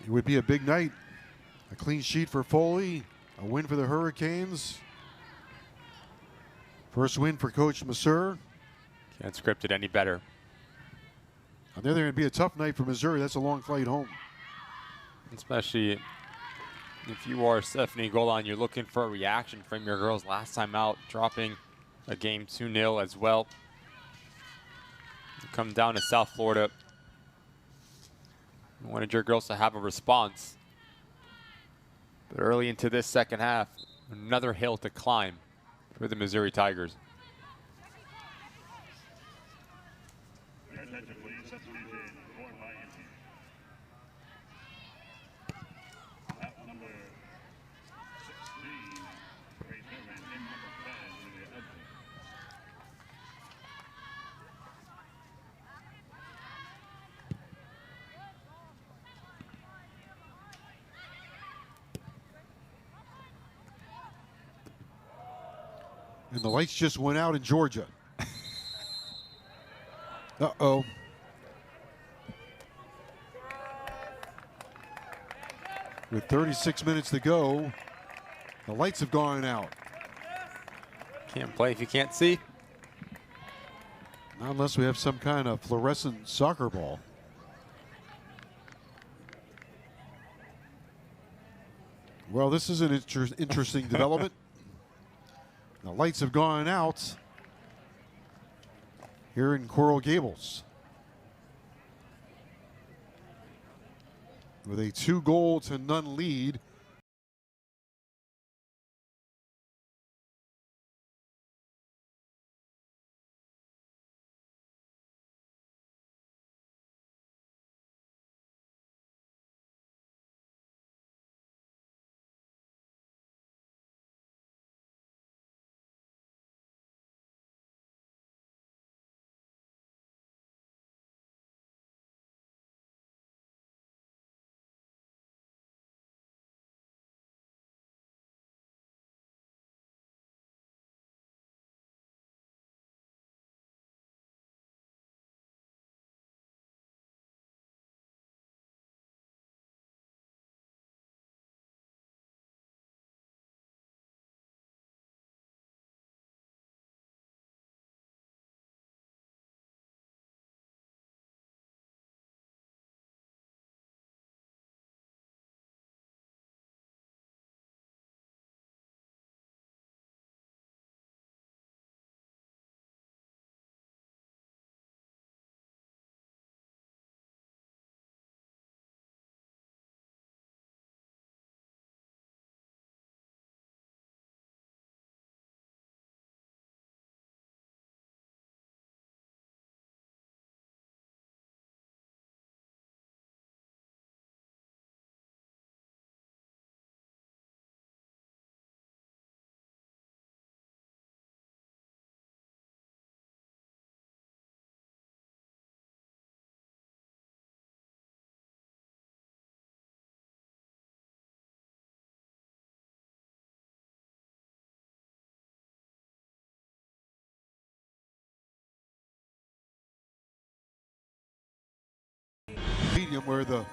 It would be a big night. A clean sheet for Foley, a win for the Hurricanes. First win for Coach Masur. Can't script it any better. On the other hand, it'd be a tough night for Missouri. That's a long flight home. Especially if you are Stephanie Golan, you're looking for a reaction from your girls last time out, dropping a game 2-0 as well. You come down to South Florida. You wanted your girls to have a response. But early into this second half, another hill to climb for the Missouri Tigers. And the lights just went out in Georgia. Uh-oh. With 36 minutes to go, the lights have gone out. Can't play if you can't see. Not unless we have some kind of fluorescent soccer ball. Well, this is an interesting development. The lights have gone out here in Coral Gables. With a 2-0 lead. Medium where the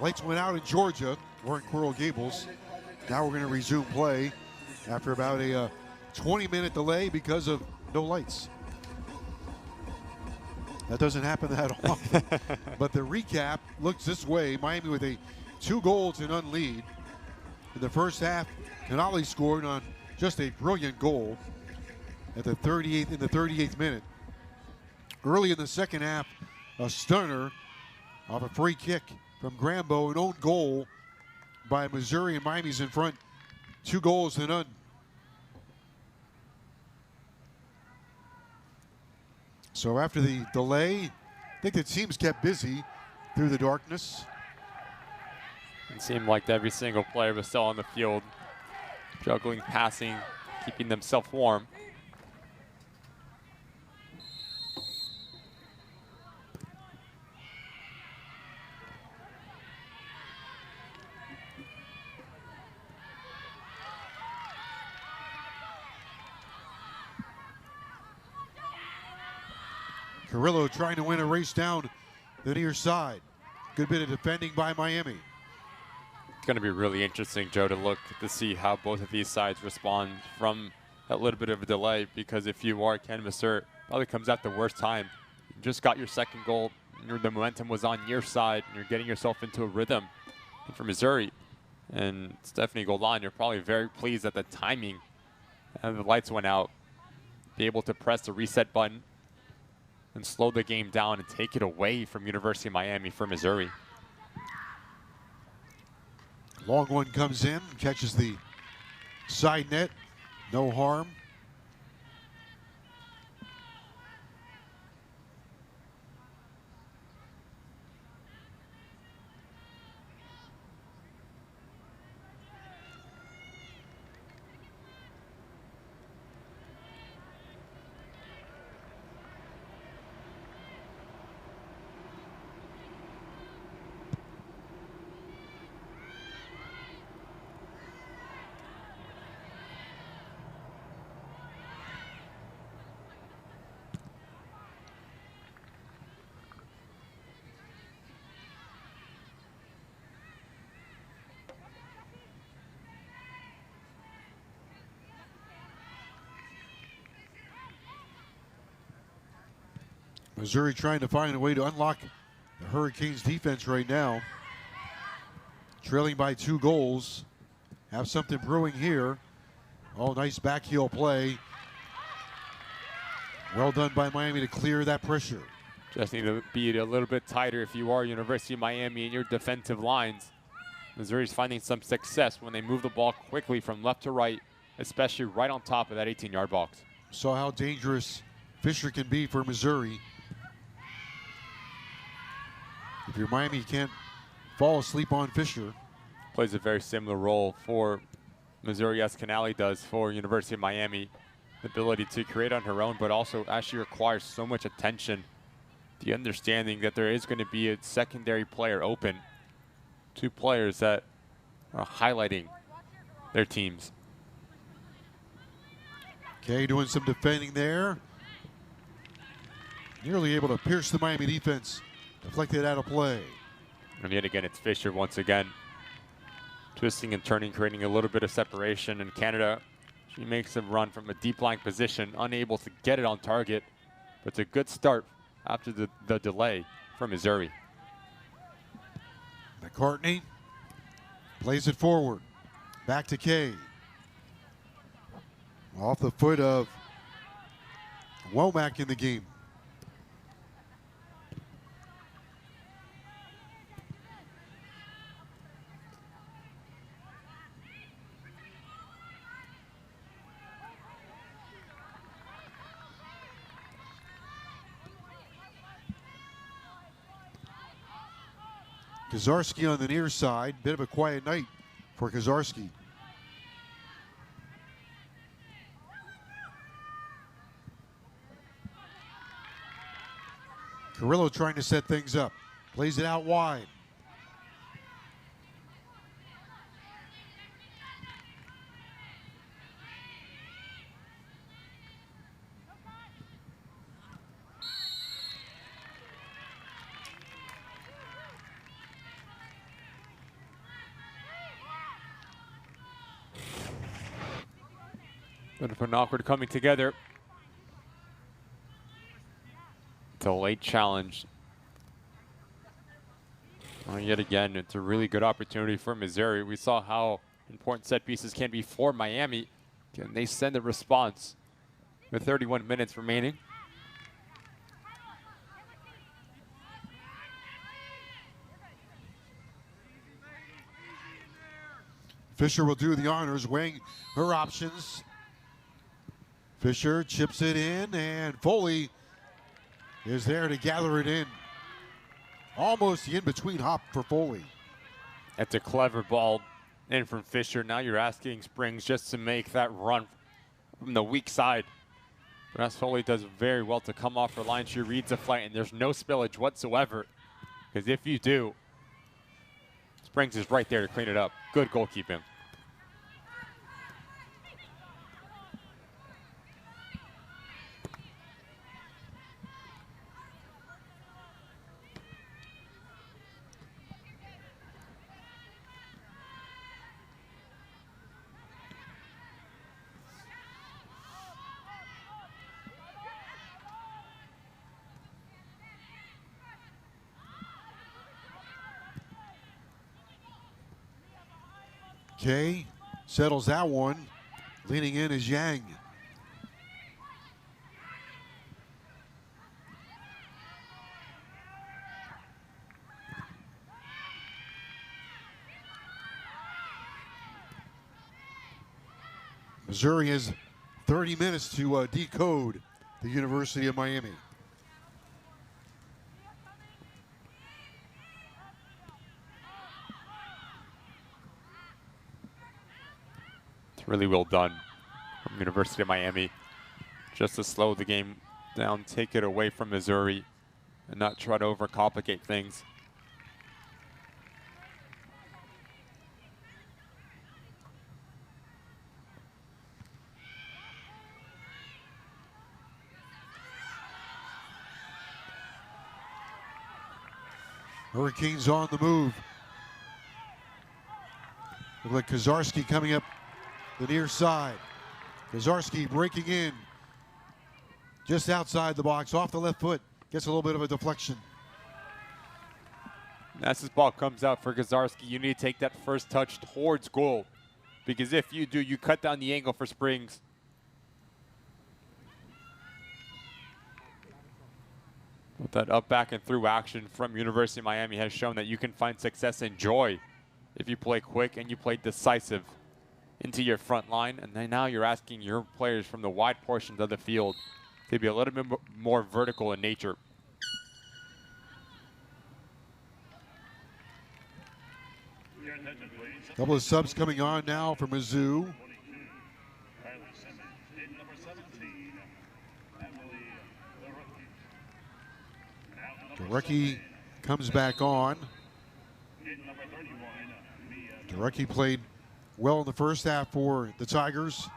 lights went out in Georgia or in Coral Gables. Now we're going to resume play after about a 20-minute delay because of no lights. That doesn't happen that often. But the recap looks this way. Miami with a 2-0 lead. In the first half, Canale scored on just a brilliant goal at the 38th minute. Early in the second half, a stunner off a free kick from Grambo, an own goal by Missouri, and Miami's in front 2-0. So after the delay, I think the teams kept busy through the darkness. It seemed like every single player was still on the field, juggling, passing, keeping themselves warm. Carrillo trying to win a race down the near side. Good bit of defending by Miami. It's going to be really interesting, Joe, to look to see how both of these sides respond from that little bit of a delay, because if you are Ken Messer, probably comes at the worst time. You just got your second goal, the momentum was on your side, and you're getting yourself into a rhythm. And for Missouri and Stephanie Golan, you're probably very pleased at the timing. And the lights went out. Be able to press the reset button and slow the game down and take it away from University of Miami for Missouri. Long one comes in, catches the side net, no harm. Missouri trying to find a way to unlock the Hurricanes defense right now. Trailing by 2 goals. Have something brewing here. Oh, nice back heel play. Well done by Miami to clear that pressure. Just need to be a little bit tighter if you are University of Miami in your defensive lines. Missouri's finding some success when they move the ball quickly from left to right, especially right on top of that 18-yard box. Saw how dangerous Fisher can be for Missouri. If you're Miami, you can't fall asleep on Fisher. Plays a very similar role for Missouri as Canale does for University of Miami. The ability to create on her own, but also actually requires so much attention. The understanding that there is going to be a secondary player open. 2 players that are highlighting their teams. Okay, doing some defending there. Nearly able to pierce the Miami defense. Deflected out of play. And yet again, it's Fisher once again. Twisting and turning, creating a little bit of separation. And Canada, she makes a run from a deep line position, unable to get it on target. But it's a good start after the delay for Missouri. McCartney plays it forward. Back to Kay. Off the foot of Womack in the game. Kazarski on the near side. Bit of a quiet night for Kazarski. Carrillo trying to set things up. Plays it out wide. Bit of an awkward coming together. It's a late challenge. Yet again, it's a really good opportunity for Missouri. We saw how important set pieces can be for Miami. Can they send a response with 31 minutes remaining? Fisher will do the honors, weighing her options. Fisher chips it in, and Foley is there to gather it in. Almost the in-between hop for Foley. That's a clever ball in from Fisher. Now you're asking Springs just to make that run from the weak side. But Foley does very well to come off her line. She reads the flight, and there's no spillage whatsoever. Because if you do, Springs is right there to clean it up. Good goalkeeping. Kay settles that one. Leaning in is Yang. Missouri has 30 minutes to decode the University of Miami. It's really well done from University of Miami. Just to slow the game down, take it away from Missouri, and not try to overcomplicate things. Hurricanes on the move. Look like Kazarski coming up the near side. Kazarski breaking in just outside the box, off the left foot. Gets a little bit of a deflection. As this ball comes out for Gazarski, you need to take that first touch towards goal. Because if you do, you cut down the angle for Springs. But that up, back, and through action from University of Miami has shown that you can find success and joy if you play quick and you play decisive into your front line. And then now you're asking your players from the wide portions of the field to be a little bit more vertical in nature. Couple of subs coming on now for Mizzou. Derecki comes back on. Derecki played well in the first half for the Tigers.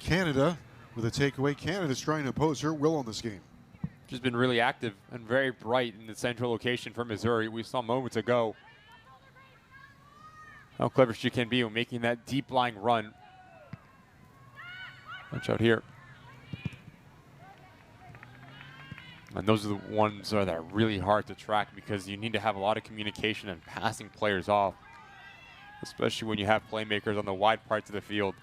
Canada with a takeaway. Canada's trying to impose her will on this game. She's been really active and very bright in the central location for Missouri. We saw moments ago how clever she can be when making that deep lying run. Watch out here. And those are the ones that are really hard to track because you need to have a lot of communication and passing players off, especially when you have playmakers on the wide parts of the field.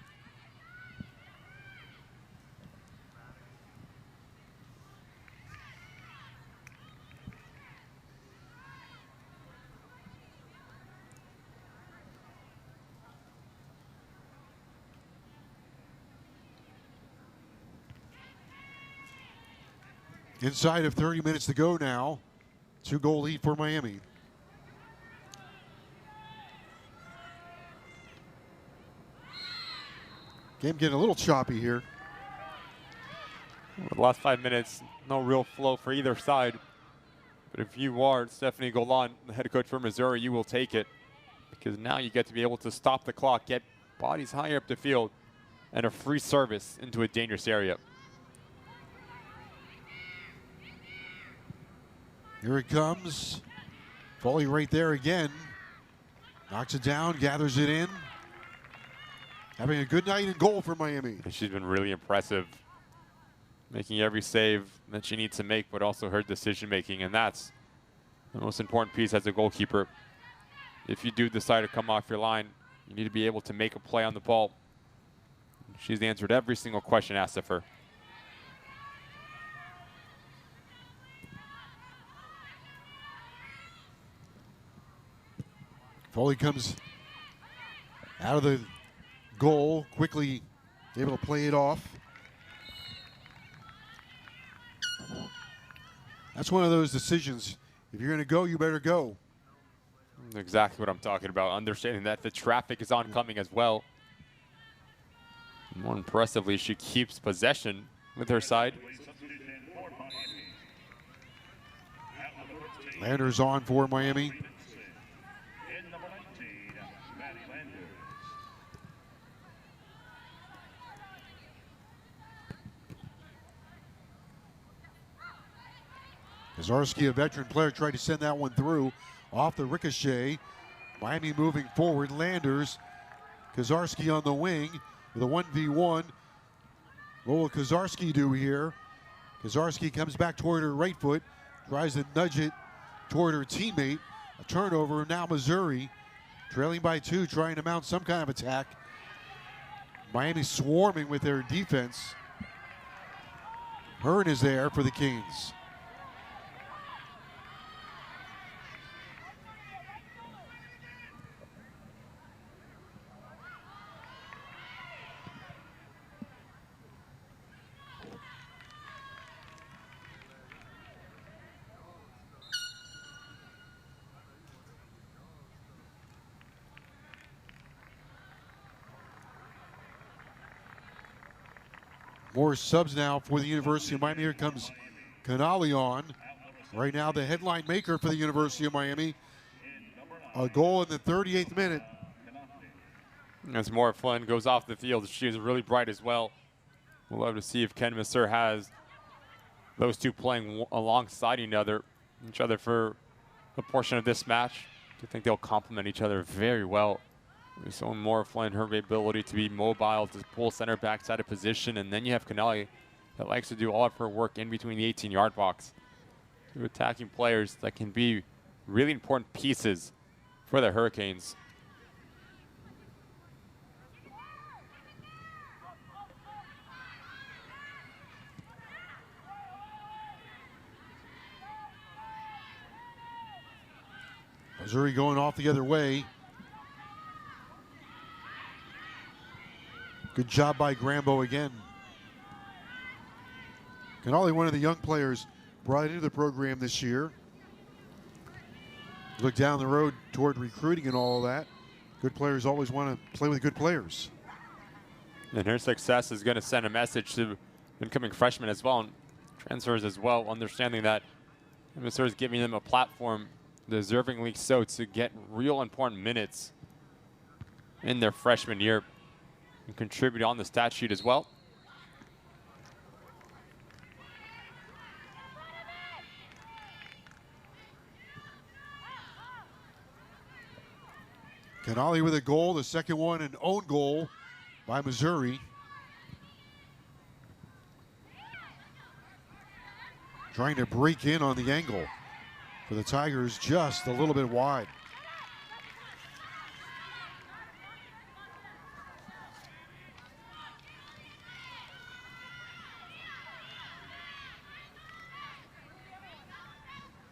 Inside of 30 minutes to go now. 2-goal lead for Miami. Game getting a little choppy here. The last 5 minutes, no real flow for either side. But if you are Stephanie Golan, the head coach for Missouri, you will take it. Because now you get to be able to stop the clock, get bodies higher up the field, and a free service into a dangerous area. Here it comes. Foley right there again. Knocks it down, gathers it in. Having a good night in goal for Miami. And she's been really impressive, making every save that she needs to make, but also her decision making. And that's the most important piece as a goalkeeper. If you do decide to come off your line, you need to be able to make a play on the ball. She's answered every single question asked of her. Foley comes out of the goal, quickly able to play it off. That's one of those decisions. If you're going to go, you better go. Exactly what I'm talking about. Understanding that the traffic is oncoming as well. More impressively, she keeps possession with her side. Landers on for Miami. Kazarski, a veteran player, tried to send that one through off the ricochet. Miami moving forward. Landers, Kazarski on the wing with a 1v1. What will Kazarski do here? Kazarski comes back toward her right foot, tries to nudge it toward her teammate. A turnover. Now Missouri trailing by 2, trying to mount some kind of attack. Miami swarming with their defense. Hearn is there for the Canes. More subs now for the University of Miami. Here comes Canali on. Right now the headline maker for the University of Miami. A goal in the 38th minute. As Maura Flynn goes off the field, she is really bright as well. We'll love to see if Ken Messer has those two playing alongside each other for a portion of this match. I think they'll complement each other very well. We're showing Maura Flynn her ability to be mobile, to pull center backs out of position, and then you have Canali that likes to do all of her work in between the 18-yard box. Two attacking players that can be really important pieces for the Hurricanes. Missouri going off the other way. Good job by Grambo again. Canali, one of the young players brought into the program this year. Look down the road toward recruiting and all of that. Good players always want to play with good players. And her success is going to send a message to incoming freshmen as well, and transfers as well, understanding that Missouri is giving them a platform, deservingly so, to get real important minutes in their freshman year and contribute on the stat sheet as well. Canali with a goal, the second one an own goal by Missouri. Trying to break in on the angle for the Tigers, just a little bit wide.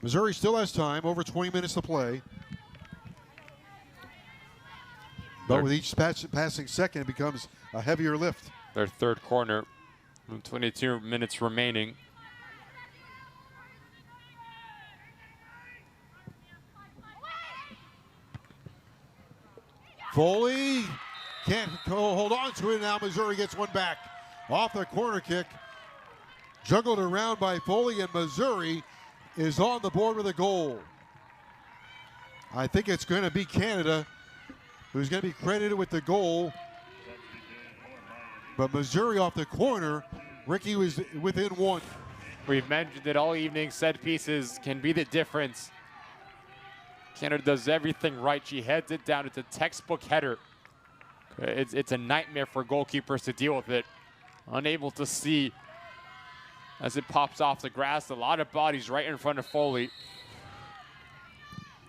Missouri still has time, over 20 minutes to play. But with each passing second, it becomes a heavier lift. Their third corner, 22 minutes remaining. Foley can't hold on to it. Now Missouri gets one back off the corner kick. Juggled around by Foley, and Missouri is on the board with a goal. I think it's going to be Canada who's going to be credited with the goal. But Missouri off the corner, Ricky was within one. We've mentioned it all evening, set pieces can be the difference. Canada does everything right. She heads it down. It's a textbook header. It's a nightmare for goalkeepers to deal with it. Unable to see as it pops off the grass. A lot of bodies right in front of Foley.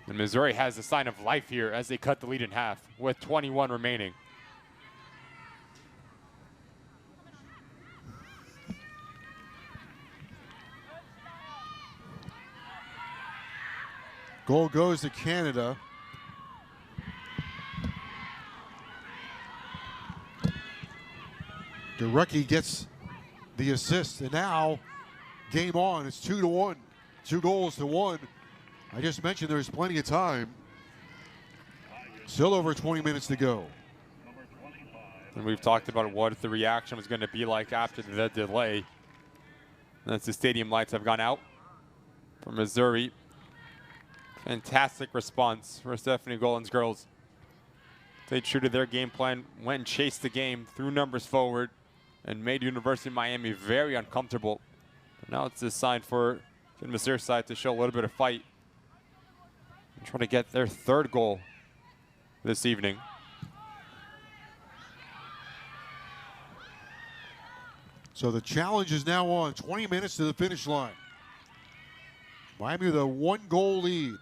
And Missouri has a sign of life here as they cut the lead in half with 21 remaining. Goal goes to Canada. Derecki gets the assist, and now game on. It's 2-1, 2 goals to 1. I just mentioned there's plenty of time. Still over 20 minutes to go. And we've talked about what the reaction was going to be like after the delay. As the stadium lights have gone out for Missouri. Fantastic response for Stephanie Golan's girls. Stayed true to their game plan, went and chased the game, threw numbers forward, and made University of Miami very uncomfortable. But now it's a sign for the Missouri side to show a little bit of fight and try to get their third goal this evening. So the challenge is now on. 20 minutes to the finish line. Miami with a 1-goal lead.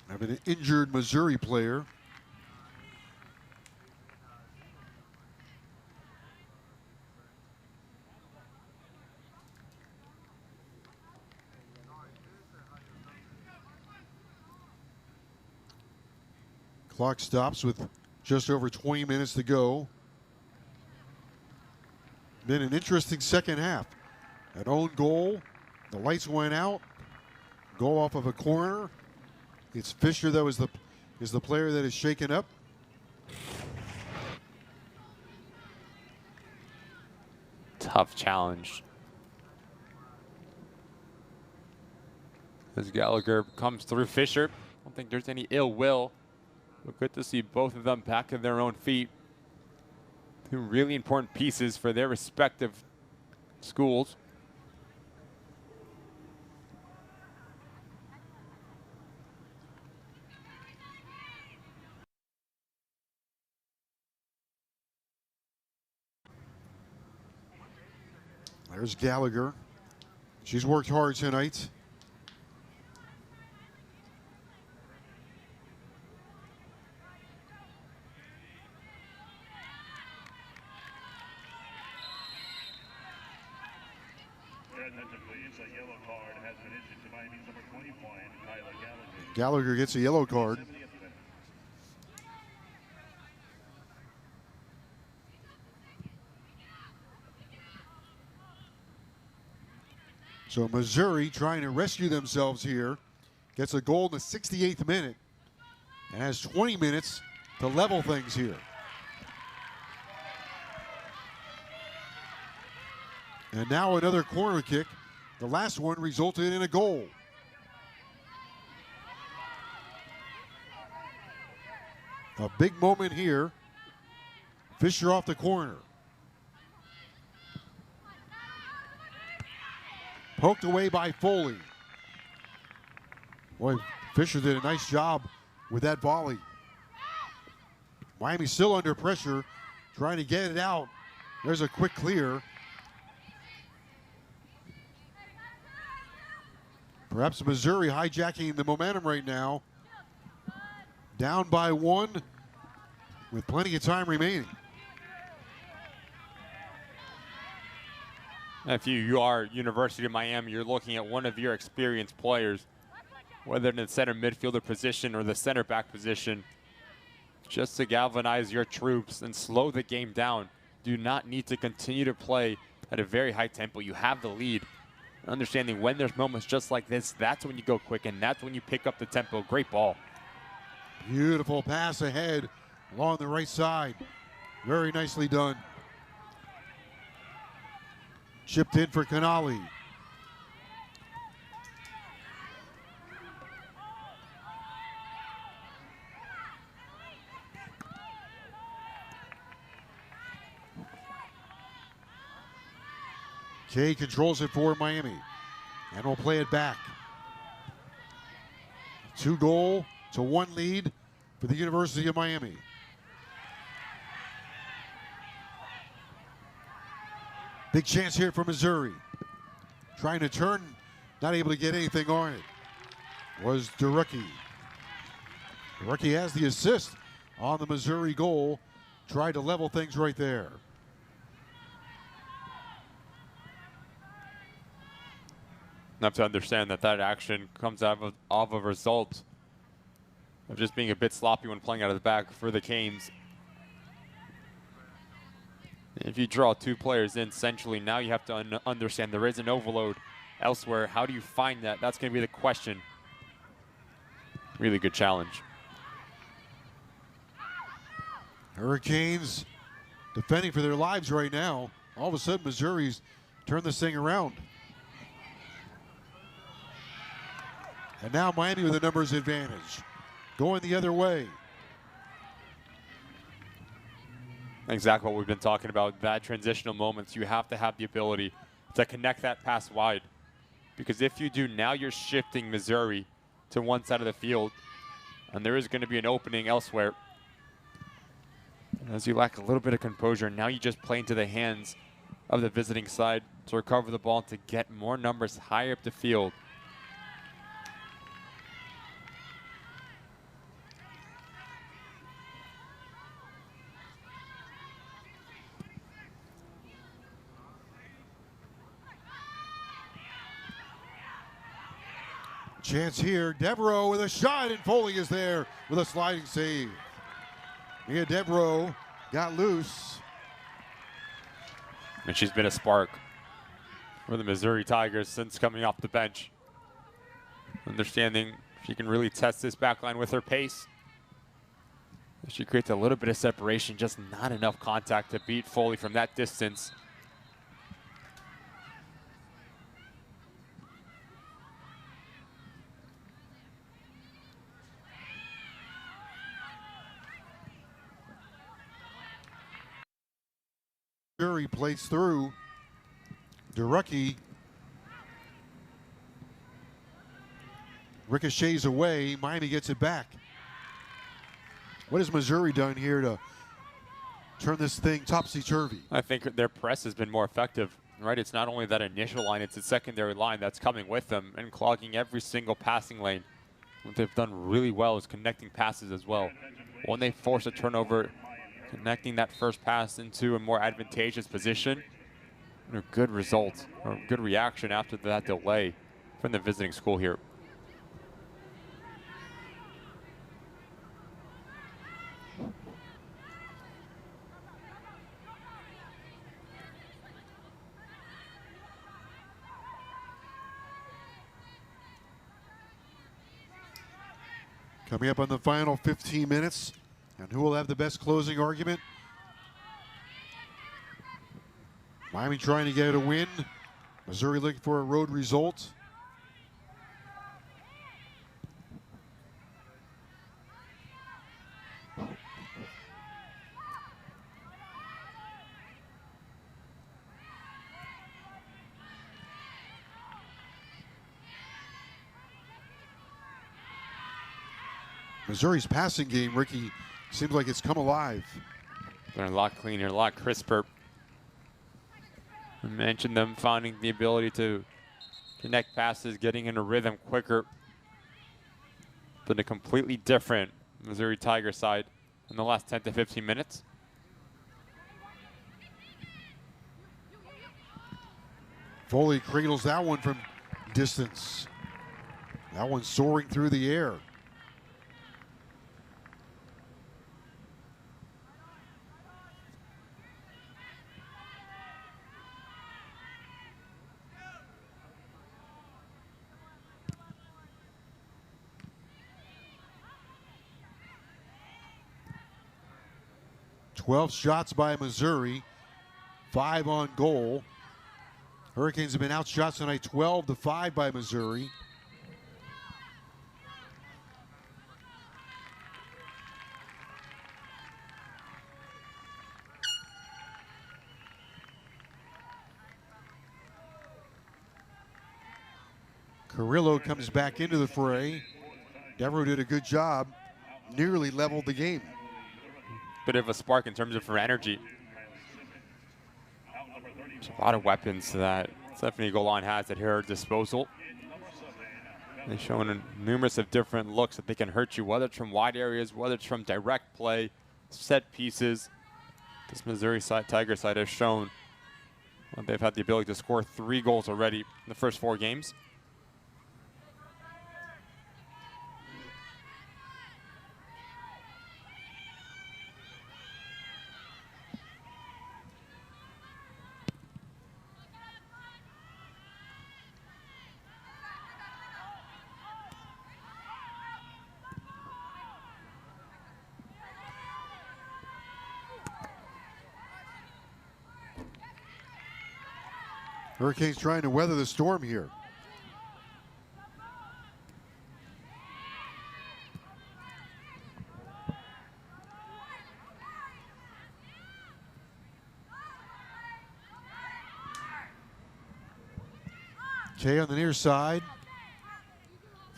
Have an injured Missouri player. Clock stops with Just over 20 minutes to go. Been an interesting second half. An own goal. The lights went out. Goal off of a corner. It's Fisher that is the player that is shaken up. Tough challenge. As Gallagher comes through Fisher. I don't think there's any ill will. But good to see both of them back in their own feet. Two really important pieces for their respective schools. There's Gallagher. She's worked hard tonight. A yellow card has been issued to Miami's number 20 point, Tyler Gallagher. Gallagher gets a yellow card. So Missouri trying to rescue themselves here. Gets a goal in the 68th minute and has 20 minutes to level things here. And now another corner kick. The last one resulted in a goal. A big moment here. Fisher off the corner. Poked away by Foley. Boy, Fisher did a nice job with that volley. Miami still under pressure, trying to get it out. There's a quick clear. Perhaps Missouri hijacking the momentum right now. Down by one with plenty of time remaining. If you are University of Miami, you're looking at one of your experienced players, whether in the center midfielder position or the center back position, just to galvanize your troops and slow the game down. Do not need to continue to play at a very high tempo. You have the lead. Understanding when there's moments just like this, that's when you go quick and that's when you pick up the tempo. Great ball. Beautiful pass ahead along the right side. Very nicely done. Chipped in for Canali. Kay controls it for Miami and will play it back. 2-1 lead for the University of Miami. Big chance here for Missouri. Trying to turn, not able to get anything on it. Was DeRucky. DeRucky has the assist on the Missouri goal. Tried to level things right there. Enough to understand that that action comes out of a result of just being a bit sloppy when playing out of the back for the Canes. If you draw two players in centrally, now you have to understand there is an overload elsewhere. How do you find that? That's going to be the question. Really good challenge. Hurricanes defending for their lives right now. All of a sudden, Missouri's turned this thing around. And now Miami with a numbers advantage. Going the other way. Exactly what we've been talking about. Bad transitional moments. You have to have the ability to connect that pass wide. Because if you do, now you're shifting Missouri to one side of the field. And there is going to be an opening elsewhere. And as you lack a little bit of composure, now you just play into the hands of the visiting side to recover the ball to get more numbers higher up the field. Chance here, Devereaux with a shot, and Foley is there with a sliding save. Mia Devereaux got loose. And she's been a spark for the Missouri Tigers since coming off the bench. Understanding she can really test this back line with her pace. She creates a little bit of separation, just not enough contact to beat Foley from that distance. Missouri plays through. DeRucky ricochets away. Miami gets it back. What has Missouri done here to turn this thing topsy-turvy? I think their press has been more effective, right? It's not only that initial line, it's the secondary line that's coming with them and clogging every single passing lane. What they've done really well is connecting passes as well. When they force a turnover, connecting that first pass into a more advantageous position, and a good result, or good reaction after that delay from the visiting school here. Coming up on the final 15 minutes, and who will have the best closing argument? Miami trying to get a win. Missouri looking for a road result. Missouri's passing game, Ricky, seems like it's come alive. They're a lot cleaner, a lot crisper. I mentioned them finding the ability to connect passes, getting in a rhythm quicker. But a completely different Missouri Tiger side in the last 10 to 15 minutes. Foley cradles that one from distance. That one soaring through the air. Twelve shots by Missouri, 5 on goal. Hurricanes have been outshot tonight 12-5 by Missouri. Carrillo comes back into the fray. Devereaux did a good job, nearly leveled the game. Bit of a spark in terms of her energy. There's a lot of weapons that Stephanie Golan has at her disposal. They've shown numerous of different looks that they can hurt you, whether it's from wide areas, whether it's from direct play, set pieces. This Missouri Tiger side has shown they've had the ability to score 3 goals already in the first 4 games. Hurricanes trying to weather the storm here. Kay on the near side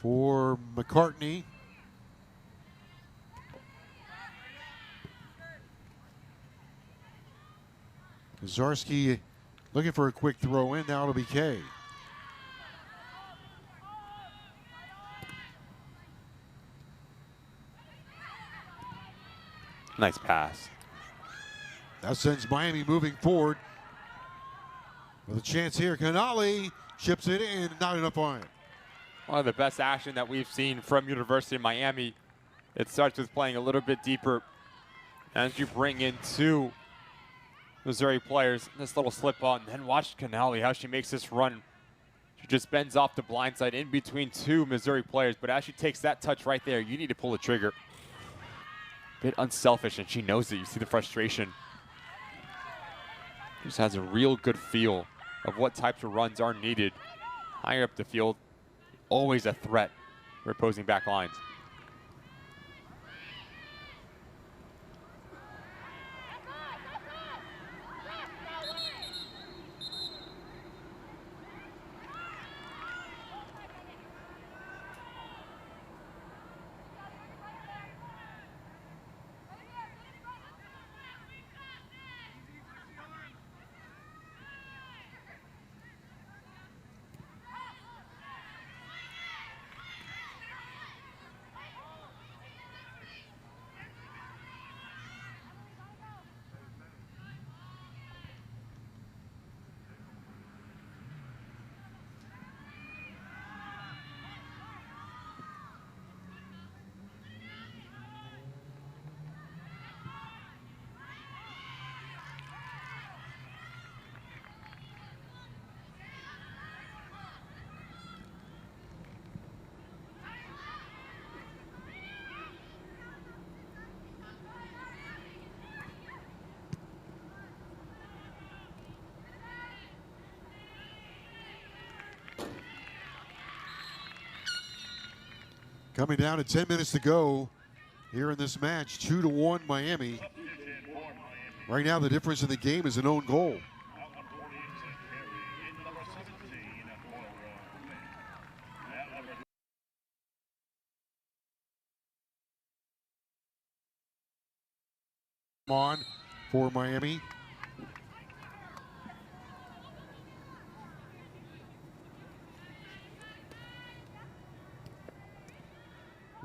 for McCartney. Zarski looking for a quick throw in. Now it'll be Kay. Nice pass. That sends Miami moving forward. With a chance here, Canali chips it in, not enough on it. One of the best action that we've seen from University of Miami. It starts with playing a little bit deeper, As you bring in two Missouri players, this little slip on, and then watch Canali, how she makes this run. She just bends off the blind side in between two Missouri players, but as she takes that touch right there, you need to pull the trigger. Bit unselfish, and she knows it. You see the frustration. Just has a real good feel of what types of runs are needed. Higher up the field, always a threat for opposing back lines. Coming down to 10 minutes to go here in this match, 2-1 Miami. Right now the difference in the game is an own goal. On for Miami.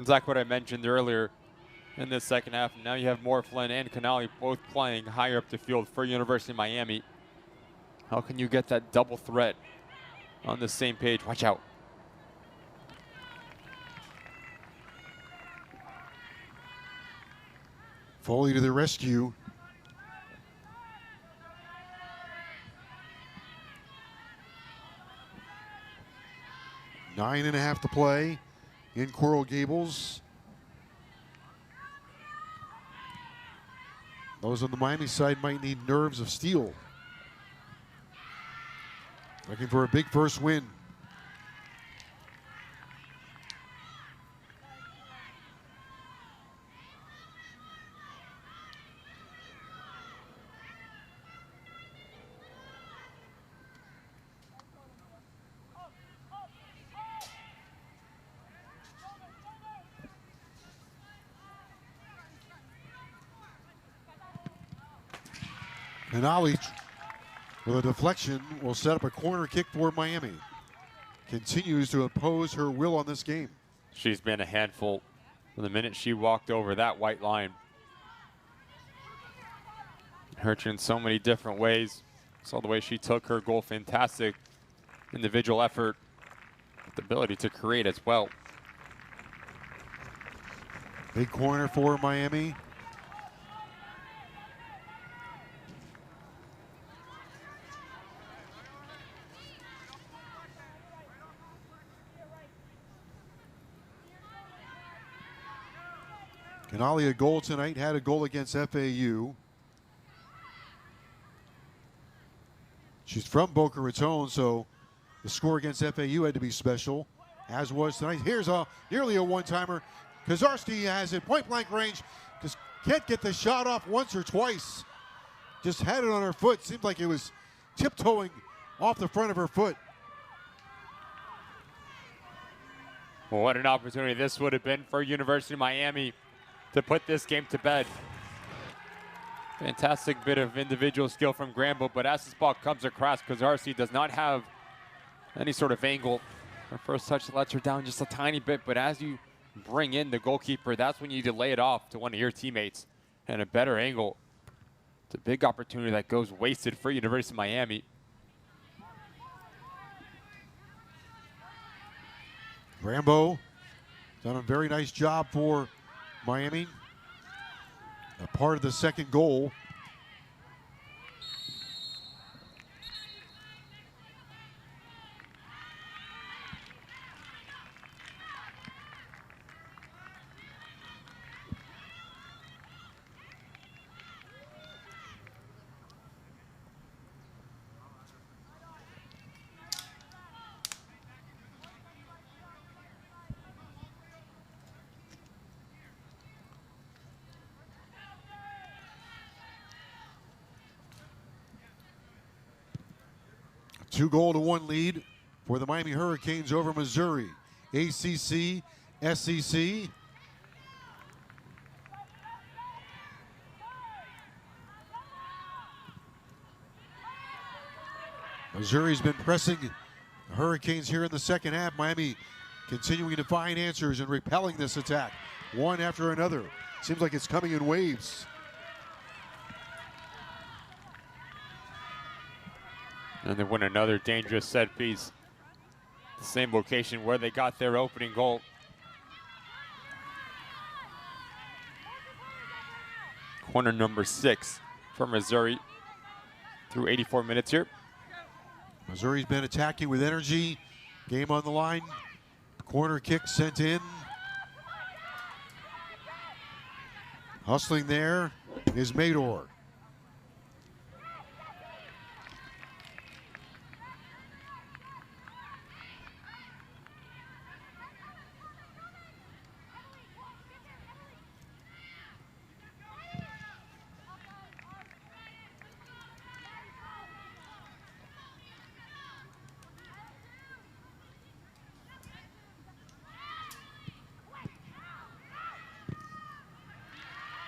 It's like what I mentioned earlier in this second half. Now you have Morflin and Canali both playing higher up the field for University of Miami. How can you get that double threat on the same page? Watch out. Foley to the rescue. Nine and a half to play in Coral Gables. Those on the Miami side might need nerves of steel. Looking for a big first win. Canali with a deflection will set up a corner kick for Miami. Continues to impose her will on this game. She's been a handful from the minute she walked over that white line. Hurt you in so many different ways. Saw the way she took her goal. Fantastic individual effort. The ability to create as well. Big corner for Miami. Canali a goal tonight, had a goal against FAU. She's from Boca Raton, so the score against FAU had to be special, as was tonight. Here's a nearly a one-timer. Kozarski has it point blank range. Just can't get the shot off once or twice. Just had it on her foot. Seemed like it was tiptoeing off the front of her foot. Well, what an opportunity this would have been for University of Miami to put this game to bed. Fantastic bit of individual skill from Granville, but as this ball comes across, Kozarski does not have any sort of angle. Her first touch lets her down just a tiny bit, but as you bring in the goalkeeper, that's when you need to lay it off to one of your teammates and a better angle. It's a big opportunity that goes wasted for University of Miami. Rambo done a very nice job for Miami. a part of the second goal. A 2-1 lead for the Miami Hurricanes over Missouri. ACC, SEC. Missouri's been pressing the Hurricanes here in the second half. Miami continuing to find answers and repelling this attack one after another. Seems like it's coming in waves. And they win another dangerous set piece. The same location where they got their opening goal. Corner number 6 for Missouri through 84 minutes here. Missouri's been attacking with energy. Game on the line. Corner kick sent in. Hustling there is Mador.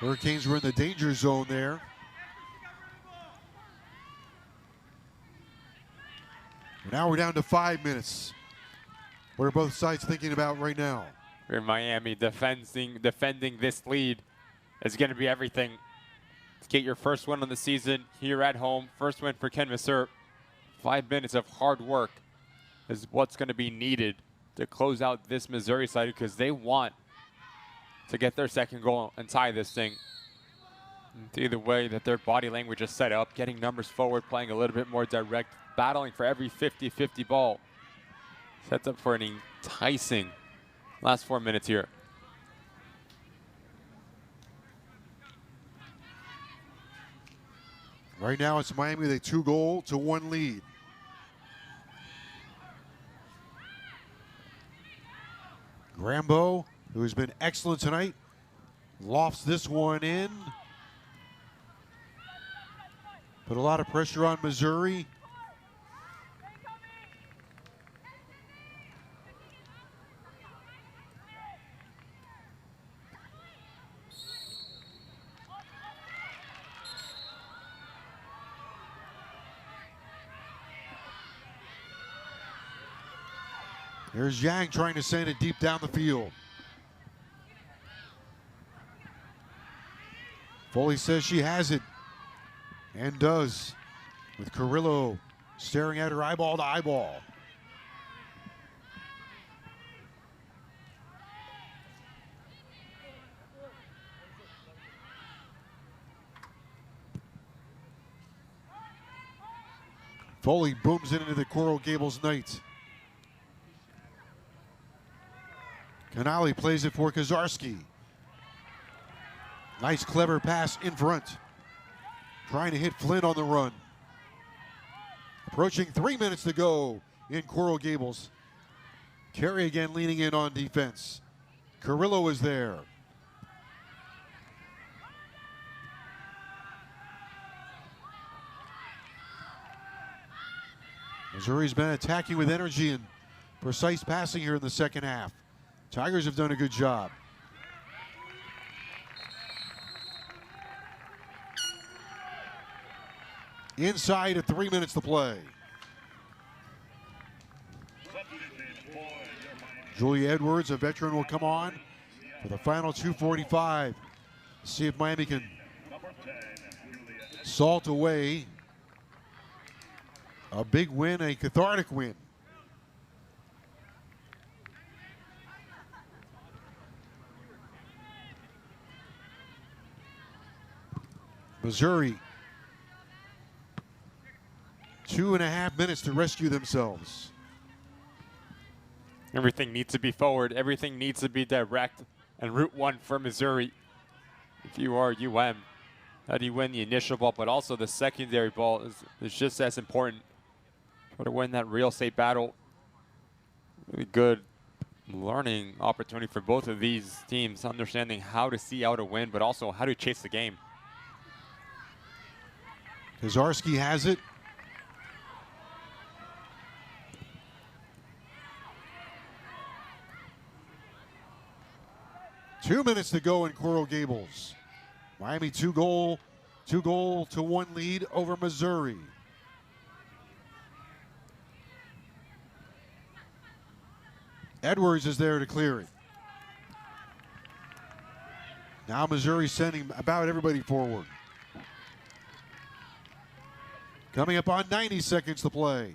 Hurricanes were in the danger zone there. Now we're down to 5 minutes. What are both sides thinking about right now? Here Miami defending this lead is going to be everything. To get your first win on the season here at home. First win for Ken Messer. 5 minutes of hard work is what's going to be needed to close out this Missouri side because they want to get their second goal and tie this thing. Either way that their body language is set up, getting numbers forward, playing a little bit more direct, battling for every 50-50 ball. Sets up for an enticing last 4 minutes here. Right now it's Miami with a 2-1 lead. Grambo, who has been excellent tonight, lofts this one in. Put a lot of pressure on Missouri. There's Yang trying to send it deep down the field. Foley says she has it, and does, with Carrillo staring at her eyeball to eyeball. Foley booms it into the Coral Gables Knights. Canali plays it for Kozarski. Nice, clever pass in front. Trying to hit Flynn on the run. Approaching 3 minutes to go in Coral Gables. Carey again leaning in on defense. Carrillo is there. Missouri's been attacking with energy and precise passing here in the second half. Tigers have done a good job. Inside of 3 minutes to play. Julia Edwards, a veteran, will come on for the final 2:45. See if Miami can salt away a big win, a cathartic win. Missouri, 2.5 minutes to rescue themselves. Everything needs to be forward. Everything needs to be direct. And Route 1 for Missouri. If you are UM, how do you win the initial ball, but also the secondary ball is just as important. Try to win that real estate battle. Really good learning opportunity for both of these teams, understanding how to see out a win, but also how to chase the game. Kozarski has it. Two minutes to go in Coral Gables. Miami 2-goal to 1 lead over Missouri. Edwards is there to clear it. Now Missouri sending about everybody forward. Coming up on 90 seconds to play.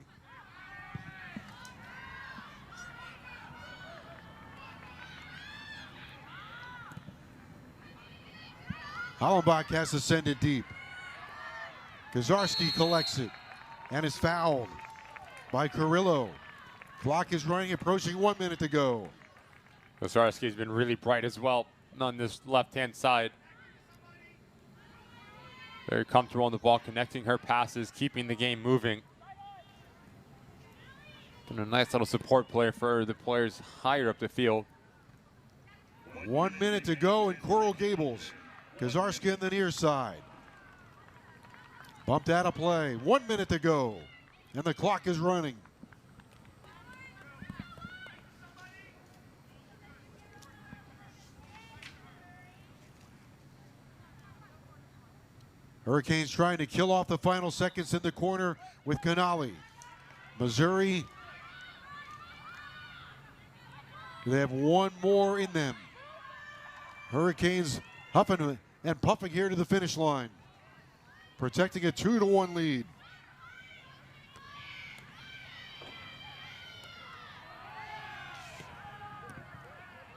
Hollenbach has to send it deep. Kozarski collects it and is fouled by Carrillo. Clock is running, approaching 1 minute to go. Kozarski's been really bright as well on this left-hand side. Very comfortable on the ball, connecting her passes, keeping the game moving. And a nice little support player for the players higher up the field. 1 minute to go in Coral Gables. Kozarski on the near side. Bumped out of play. 1 minute to go. And the clock is running. Hurricanes trying to kill off the final seconds in the corner with Canali. Missouri, they have one more in them. Hurricanes huffing and puffing here to the finish line, protecting a 2-1 lead.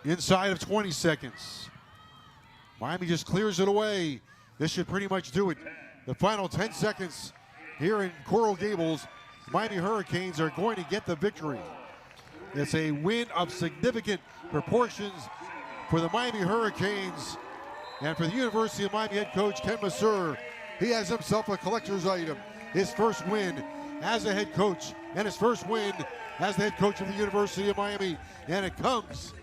Inside of 20 seconds. Miami just clears it away. This should pretty much do it. The final 10 seconds here in Coral Gables. Miami Hurricanes are going to get the victory. It's a win of significant proportions for the Miami Hurricanes. And for the University of Miami head coach Ken Masur, he has himself a collector's item. His first win as a head coach and his first win as the head coach of the University of Miami. And it comes